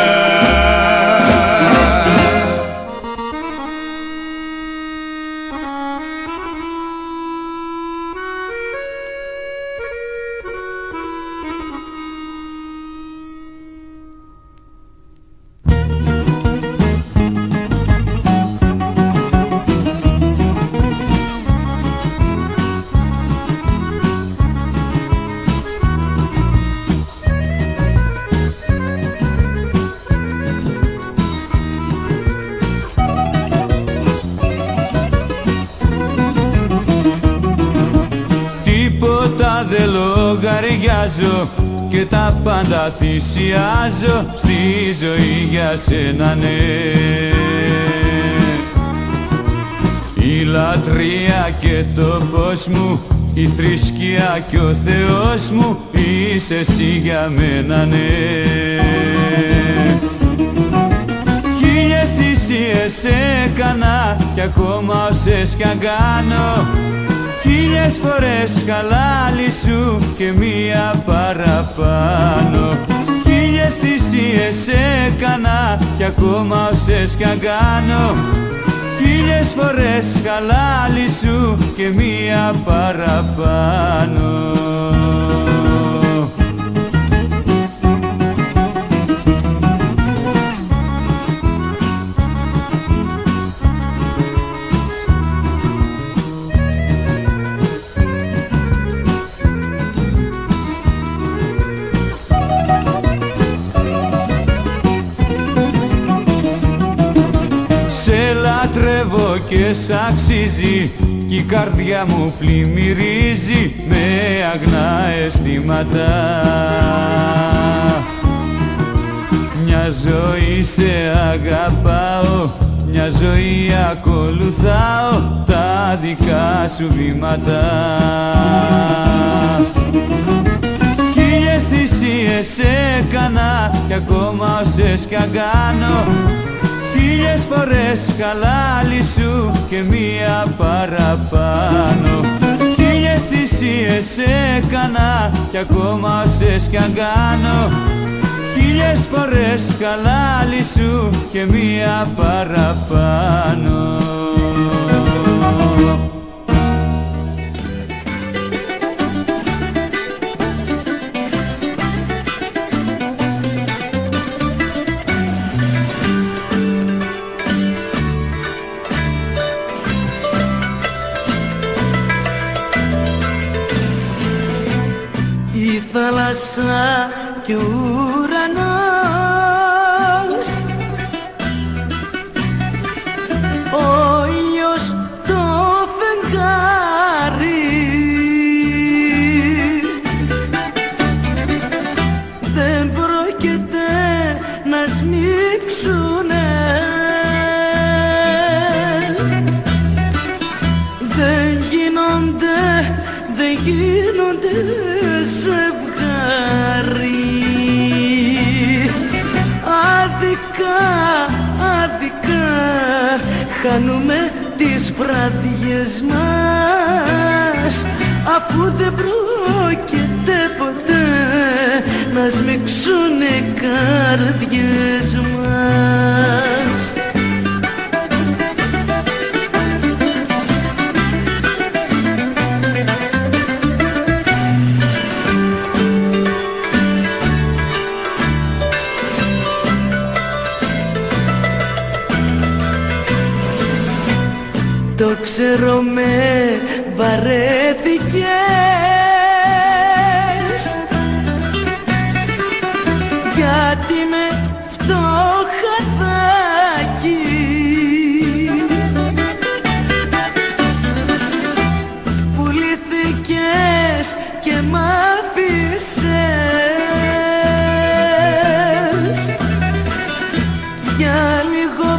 Speaker 5: Δεν λογαριάζω και τα πάντα θυσιάζω στη ζωή για σένα, ναι. Η λατρεία και το φως μου, η θρησκεία και ο Θεός μου, είσαι εσύ για μένα, ναι. Χίλιες θυσίες έκανα κι ακόμα όσες κι αν κάνω, χίλιες φορές χαλάλι σου και μία παραπάνω. Χίλιες θυσίες έκανα κι ακόμα όσες κι αν κάνω, χίλιες φορές χαλάλι σου και μία παραπάνω. Λατρεύω και σ' αξίζει κι η καρδιά μου πλημμυρίζει με αγνά αισθήματα. Μια ζωή σε αγαπάω, μια ζωή ακολουθάω τα δικά σου βήματα. Χίλιες θυσίες έκανα κι ακόμα όσες κι αν κάνω, χίλιες φορές χαλάλι σου και μία παραπάνω. Χίλιες θυσίες έκανα κι ακόμα όσες κι αν κάνω, χίλιες φορές χαλάλι σου και μία παραπάνω.
Speaker 6: θάλασσα και ο ουρανός, ο ήλιος το φεγγάρι,
Speaker 7: χάνουμε τις βραδιές μας, αφού δεν πρόκειται ποτέ να σμίξουν οι καρδιές μας. Το ξέρω με βαρέθηκες, γιατί με φτωχαδάκι πουλήθηκες και μ' άφησες για λίγο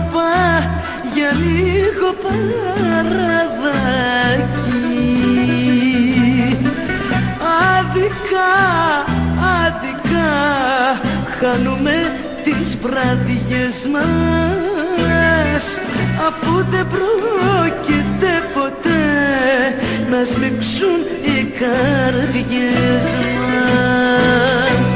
Speaker 7: παραδάκι. Άδικα χάνουμε τις βραδιές μας, αφού δεν πρόκειται ποτέ να σμίξουν οι καρδιές μας.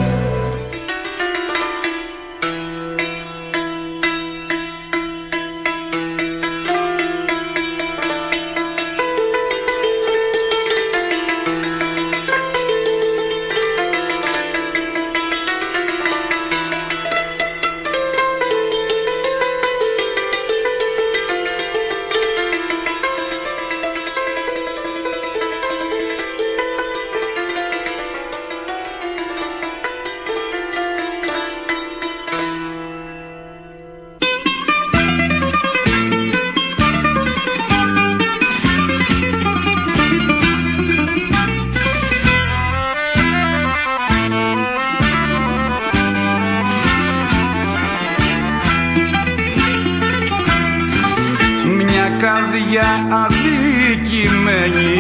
Speaker 4: Καρδιά αδικημένη,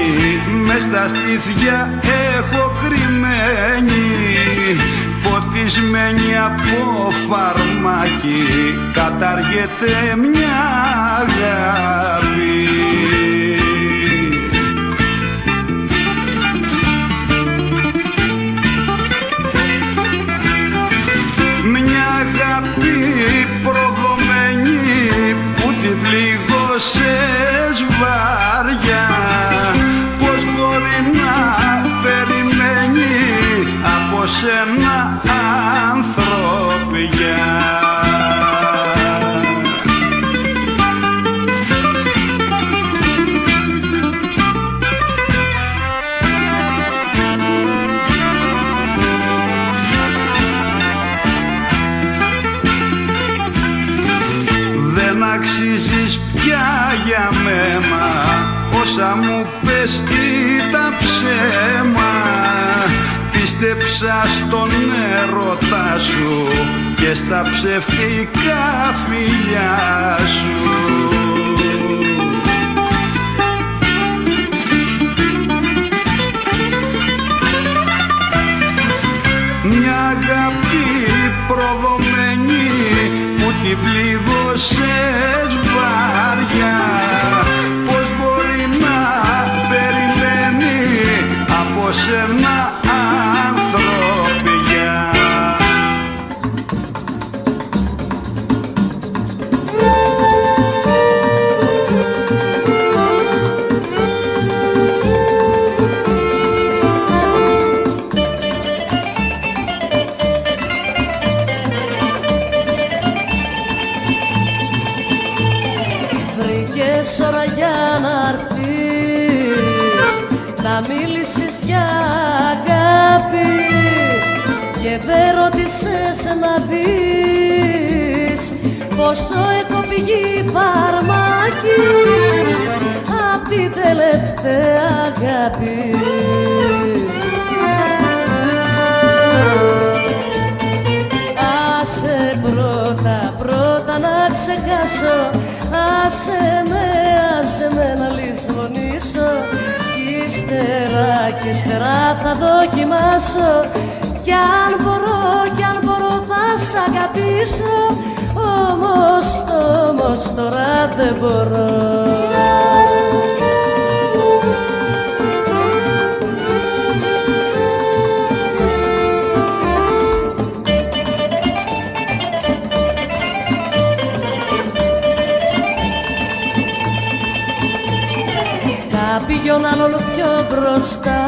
Speaker 4: μες στα στήθια έχω κρυμμένη, ποτισμένη από φαρμάκι, καταργεται μια αγάπη. Μια αγάπη προδομένη που την πληγώσες βάρια, πως μπορεί να περιμένει από σένα ανθρωπιά. Δεν αξίζεις πια για μένα, όσα μου πες ήταν ψέμα. Πίστεψα στον έρωτά σου και στα ψευτικά φιλιά σου. Μια αγάπη προδομένη που την πληγώσες βάρια, πως μπορεί να περιμένει από σένα ανθρωπιά.
Speaker 7: Ώρα για να έρθεις, να μίλησες για αγάπη και δεν ρώτησες να δεις πόσο έχω πηγεί φαρμάκι απ' την τελευταία αγάπη. Άσε πρώτα να ξεχάσω, άσε με να λησμονήσω, κι ύστερα θα δοκιμάσω, κι αν μπορώ θα σ' αγαπήσω, όμως τώρα δεν
Speaker 9: δεν μπορώ. Πήγαιναν όλο πιο μπροστά,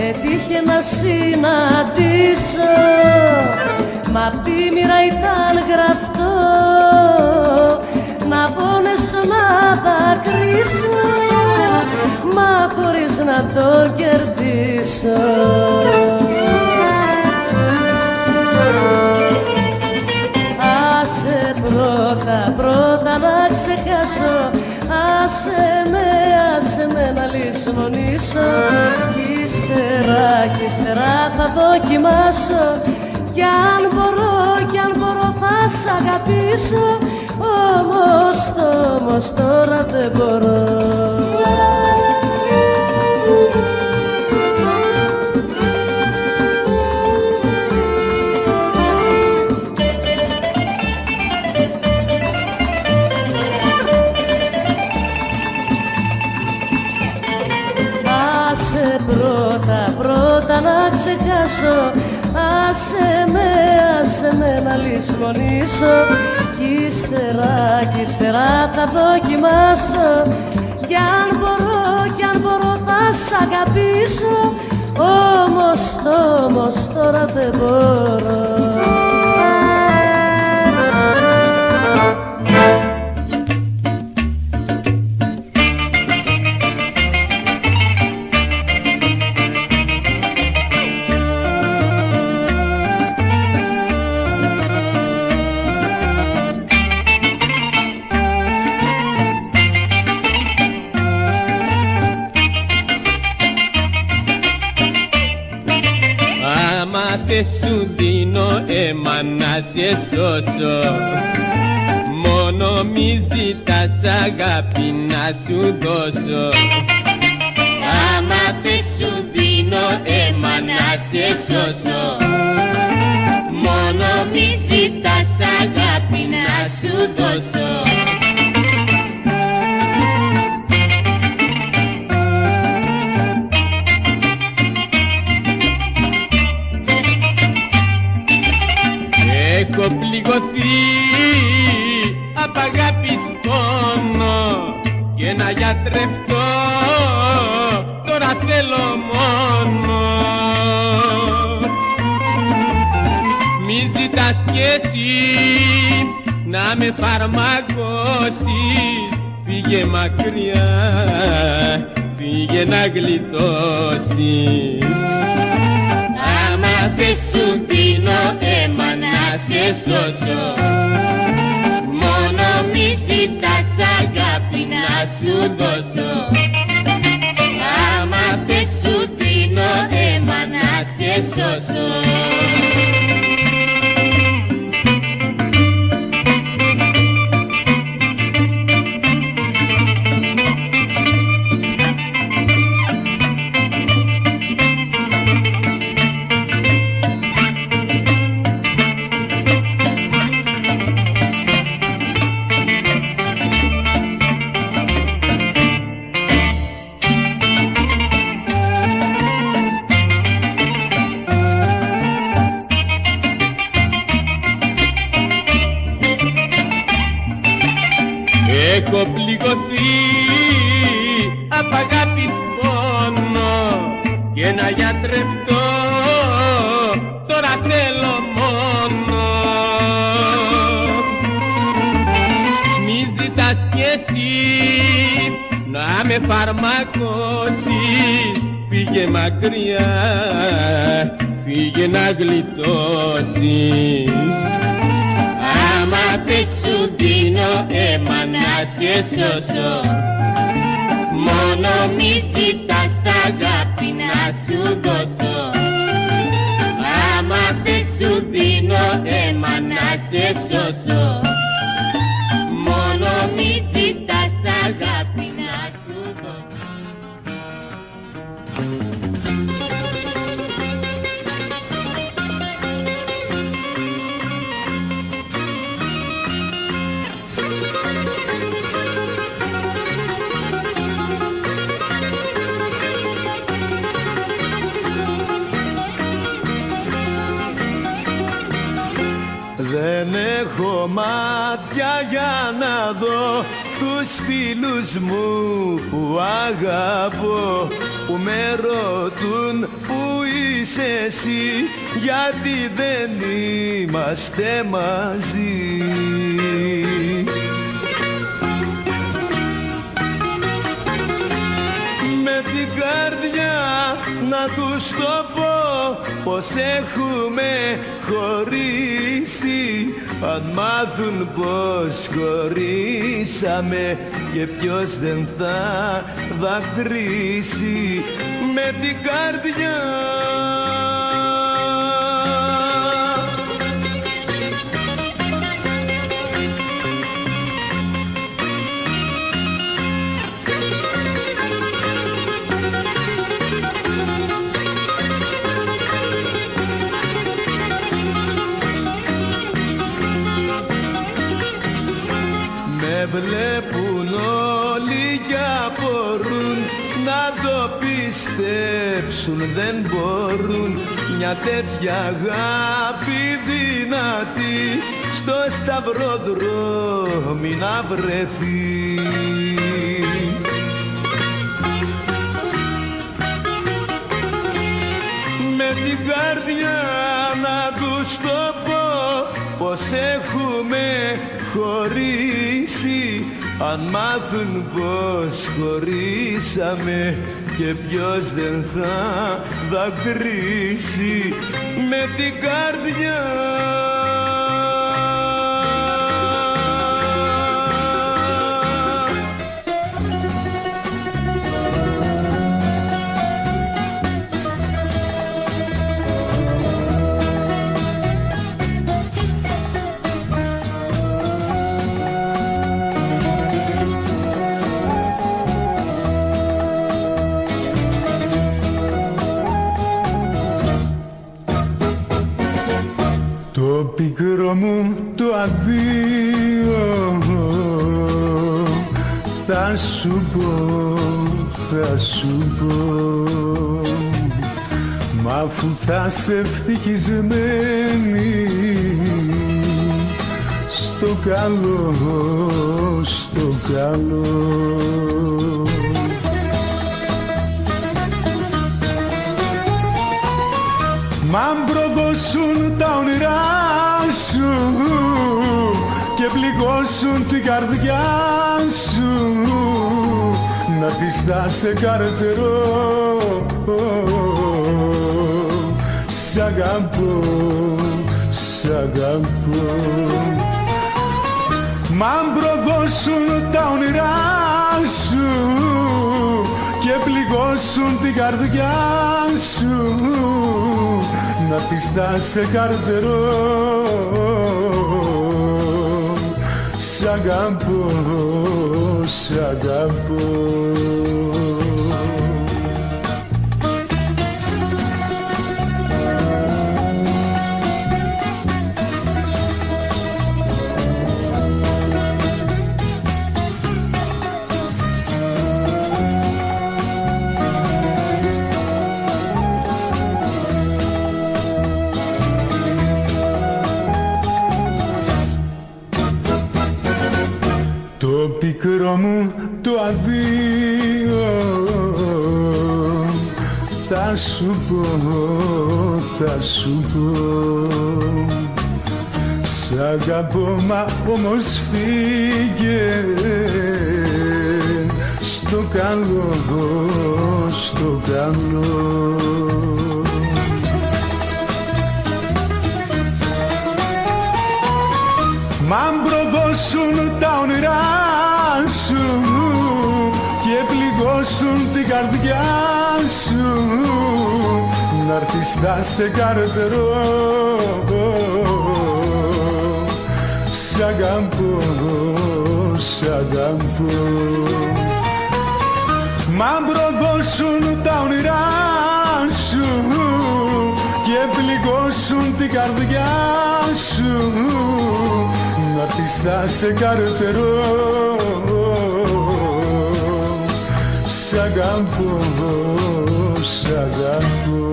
Speaker 9: έτυχε να συναντήσω, μα απ' τη μοίρα ήταν γραφτό να πόνεσω να δακρύσω, μα χωρίς να τον κερδίσω. Άσε πρώτα να ξεχάσω, άσε με να λησμονήσω, κι ύστερα θα δοκιμάσω, κι αν μπορώ θα σ' αγαπήσω, όμως τώρα δεν μπορώ. Πρώτα να ξεχάσω, άσε με να λησμονήσω, κι ύστερα θα δοκιμάσω, κι αν μπορώ θα σ' αγαπήσω, όμως τώρα δεν μπορώ.
Speaker 10: Σου δίνω αίμα να σε σώσω, μόνο μη ζητάς αγάπη να σου δώσω. Άμα δεν σου δίνω αίμα να σε σώσω, μόνο μη ζητάς αγάπη να σου δώσω. Έχω πληγωθεί απ' αγάπης πόνο και να γιατρευτώ τώρα θέλω μόνο. Μη ζητάς κι εσύ να με φαρμακώσεις, φύγε μακριά, φύγε να γλιτώσεις. Άμα δεν σου δίνω αίμα να σε σώσω, μόνο μη ζητάς αγάπη να σου δώσω. Άμα δεν σου δίνω αίμα να σε σώσω. Έχω πληγωθεί απ' αγάπης πόνο και να γιατρευτώ τώρα θέλω μόνο. Μη ζητάς κι εσύ να με φαρμακώσεις, φύγε μακριά, φύγε να γλιτώσεις. Άμα δεν σου δίνω αίμα να σε σώσω, μόνο μη ζητάς αγάπη να σου δώσω. Άμα δεν σου δίνω αίμα να σε σώσω, μόνο μη ζητάς αγάπη να σου δώσω.
Speaker 8: μάτια για να δω τους φίλους μου που αγαπώ, που με ρωτούν που είσαι εσύ, γιατί δεν είμαστε μαζί. Με την καρδιά να τους το πω πως έχουμε χωρίσει, αν μάθουν πως χωρίσαμε και ποιος δεν θα δακρύσει. Με την καρδιά βλέπουν όλοι και απορούν, να το πιστέψουν δεν μπορούν. Μια τέτοια αγάπη δυνατή στο σταυροδρόμι να βρεθεί. Με την καρδιά να τους το πω πως έχουμε χωρίσει, αν μάθουν πως χωρίσαμε και ποιος δεν θα δακρύσει. Με την καρδιά το πικρό μου το αδείο θα σου πω, θα σου πω, μ' αφού θα σε ευτυχισμένη στο καλό, στο καλό. Μ' αν προδώσουν τα όνειρά σου και πληγώσουν την καρδιά σου, να πιστά σε καρτερό, σ' αγαπώ, σ' αγαπώ. Μ' αν προδώσουν τα όνειρά σου και πληγώσουν την καρδιά σου, να πιστά σε καρτερό, σ' αγαπώ, σ' αγαπώ. Το πικρό μου το αδείο θα σου πω, θα σου πω, σ' αγαπώ μα όμως φύγε στο καλό, στο καλό. Μ' αν προδώσουν τα όνειρά σου και πληγώσουν την καρδιά σου, να'ρθεις θα σε καρτερώ, σ' αγαπώ, σ' αγαπώ. Μ' αν προδώσουν τα όνειρά σου και πληγώσουν την καρδιά σου, να'ρθεις θα σε καρτερώ, σ' αγαπώ, σ' αγαπώ.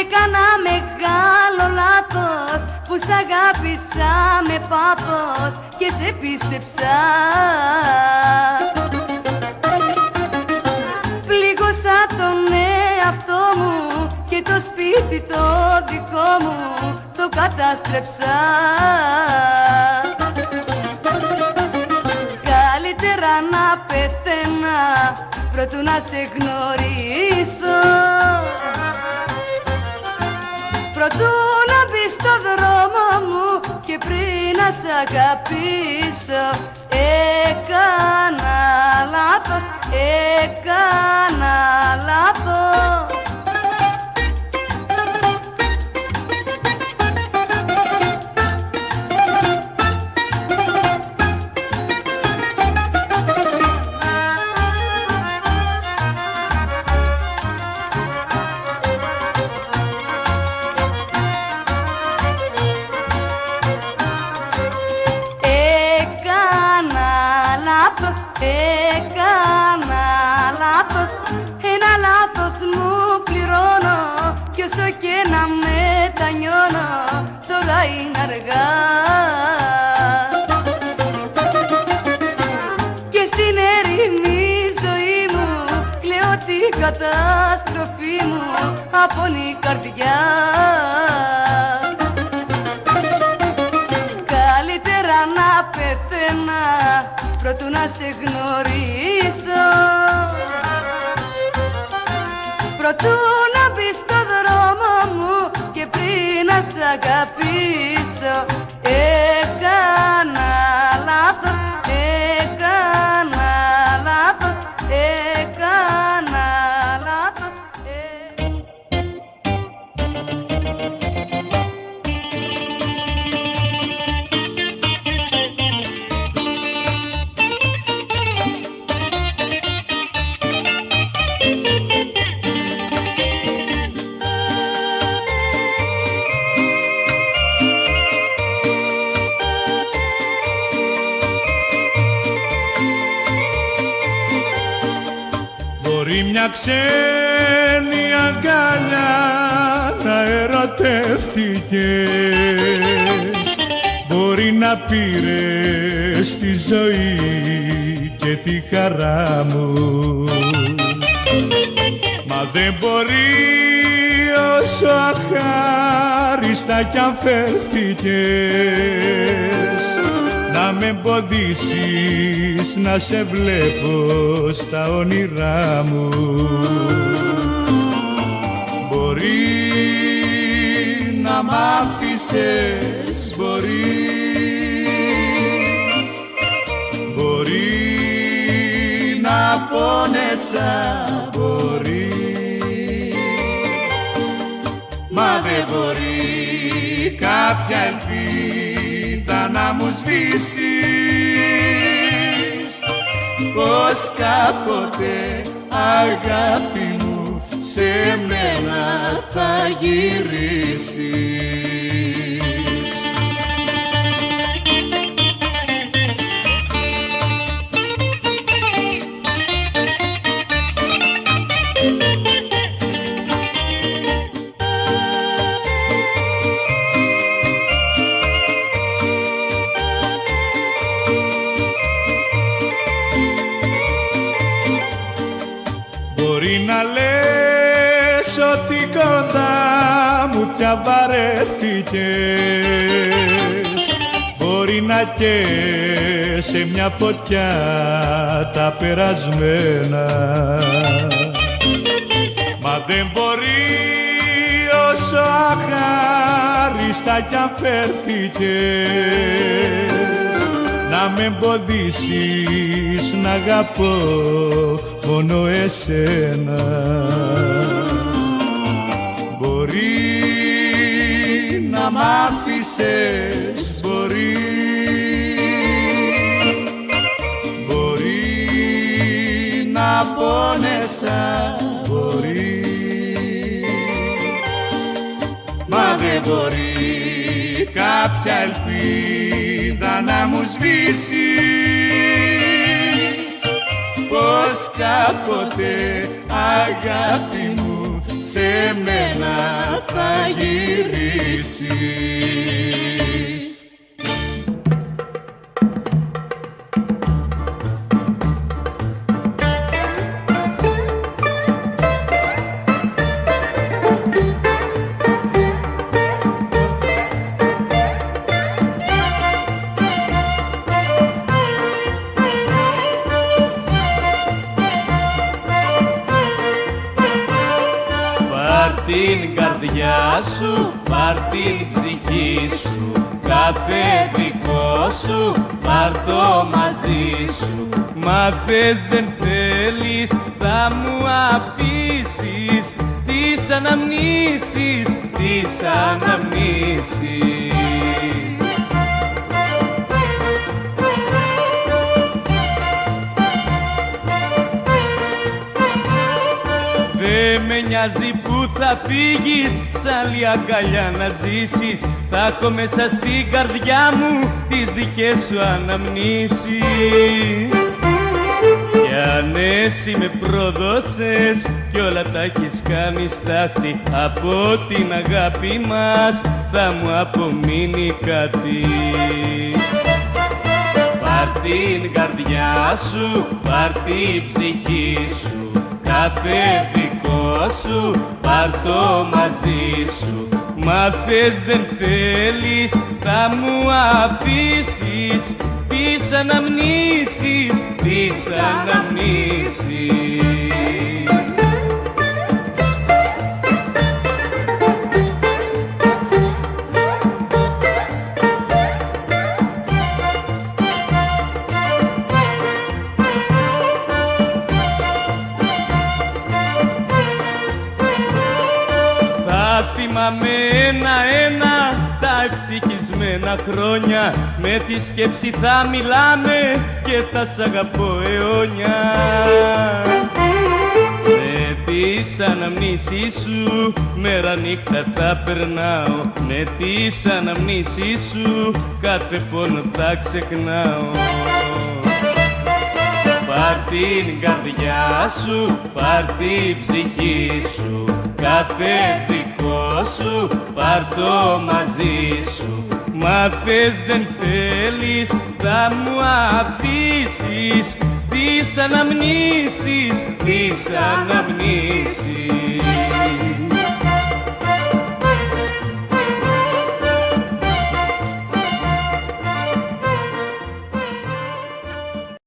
Speaker 3: έκανα μεγάλο λάθος που σ' αγάπησα με πάθος και σε πίστεψα. Πλήγωσα τον εαυτό μου και το σπίτι το δικό μου το κατάστρεψα. Καλύτερα να πεθαίνα προτού να σε γνωρίσω, προτού να μπεις στο δρόμο μου και πριν να σ' αγαπήσω. Έκανα λάθος, έκανα λάθος. Έκανα λάθος, ένα λάθος μου πληρώνω κι όσο και να μετανιώνω τώρα είναι αργά. Και στην ερημή ζωή μου κλαίω την καταστροφή μου απονεί η καρδιά. Καλύτερα να πεθαίνα προτού να σε γνωρίσω, προτού να μπεις στο δρόμο μου και πριν να σ' αγαπήσω. Έκανα λάθος, έκανα λάθος, έκανα λάθος.
Speaker 1: Μπορεί μια ξένη αγκαλιά να ερωτεύτηκες, μπορεί να πήρες τη ζωή και τη χαρά μου, μα δεν μπορεί όσο αχάριστα κι αν φέρθηκες να με εμποδίσεις να σε βλέπω στα όνειρά μου. Μπορεί να μ' άφησες, μπορεί να πόνεσα, μπορεί, μα δεν μπορεί κάποια ελπίδα να μου σβήσεις, πως κάποτε αγάπη μου σε μένα θα γυρίσεις. Μπορεί να λες ότι κοντά μου πια βαρέθηκες, μπορεί να καίσαι μια φωτιά τα περασμένα, μα δεν μπορεί όσο αχάριστα κι αν φέρθηκες να με εμποδίσεις να αγαπώ μόνο εσένα. Μπορεί να μ' άφησες, μπορεί να πόνεσα, μπορεί, μα δεν μπορεί κάποια ελπίδα να μου σβήσεις, πως
Speaker 5: πως κάποτε αγάπη μου σε μένα θα γυρίσεις. Πάρ' την καρδιά σου, πάρ' την ψυχή σου, κάθε δικό σου, πάρ' το μαζί σου. Μα θες δεν θέλεις, θα μου αφήσεις τις αναμνήσεις, τις αναμνήσεις. Δε με νοιάζει που θα φύγεις, σ' άλλη αγκαλιά να ζήσεις. Θα έχω μέσα στην καρδιά μου τις δικές σου αναμνήσεις. Κι αν εσύ με πρόδωσες κι όλα τα έχεις κάνει στάχτη, από την αγάπη μας θα μου απομείνει κάτι. Πάρ' την καρδιά σου, πάρ' την ψυχή σου, κάθε δικό σου, πάρ' το μαζί σου. Μα θες δεν θέλεις, θα μου αφήσεις τις αναμνήσεις, τις αναμνήσεις. Θα θυμάμαι ένα-ένα τα ευτυχισμένα χρόνια, με τη σκέψη θα μιλάμε και θα σ' αγαπώ αιώνια. Με τις αναμνήσεις σου μέρα νύχτα θα περνάω, με τις αναμνήσεις σου κάθε πόνο θα ξεχνάω. Πάρ' την καρδιά σου, πάρ' την ψυχή σου, κάθε δικό σου, πάρ' το μαζί σου. Μα θες δεν θέλεις, θα μου αφήσεις τις αναμνήσεις, τις αναμνήσεις.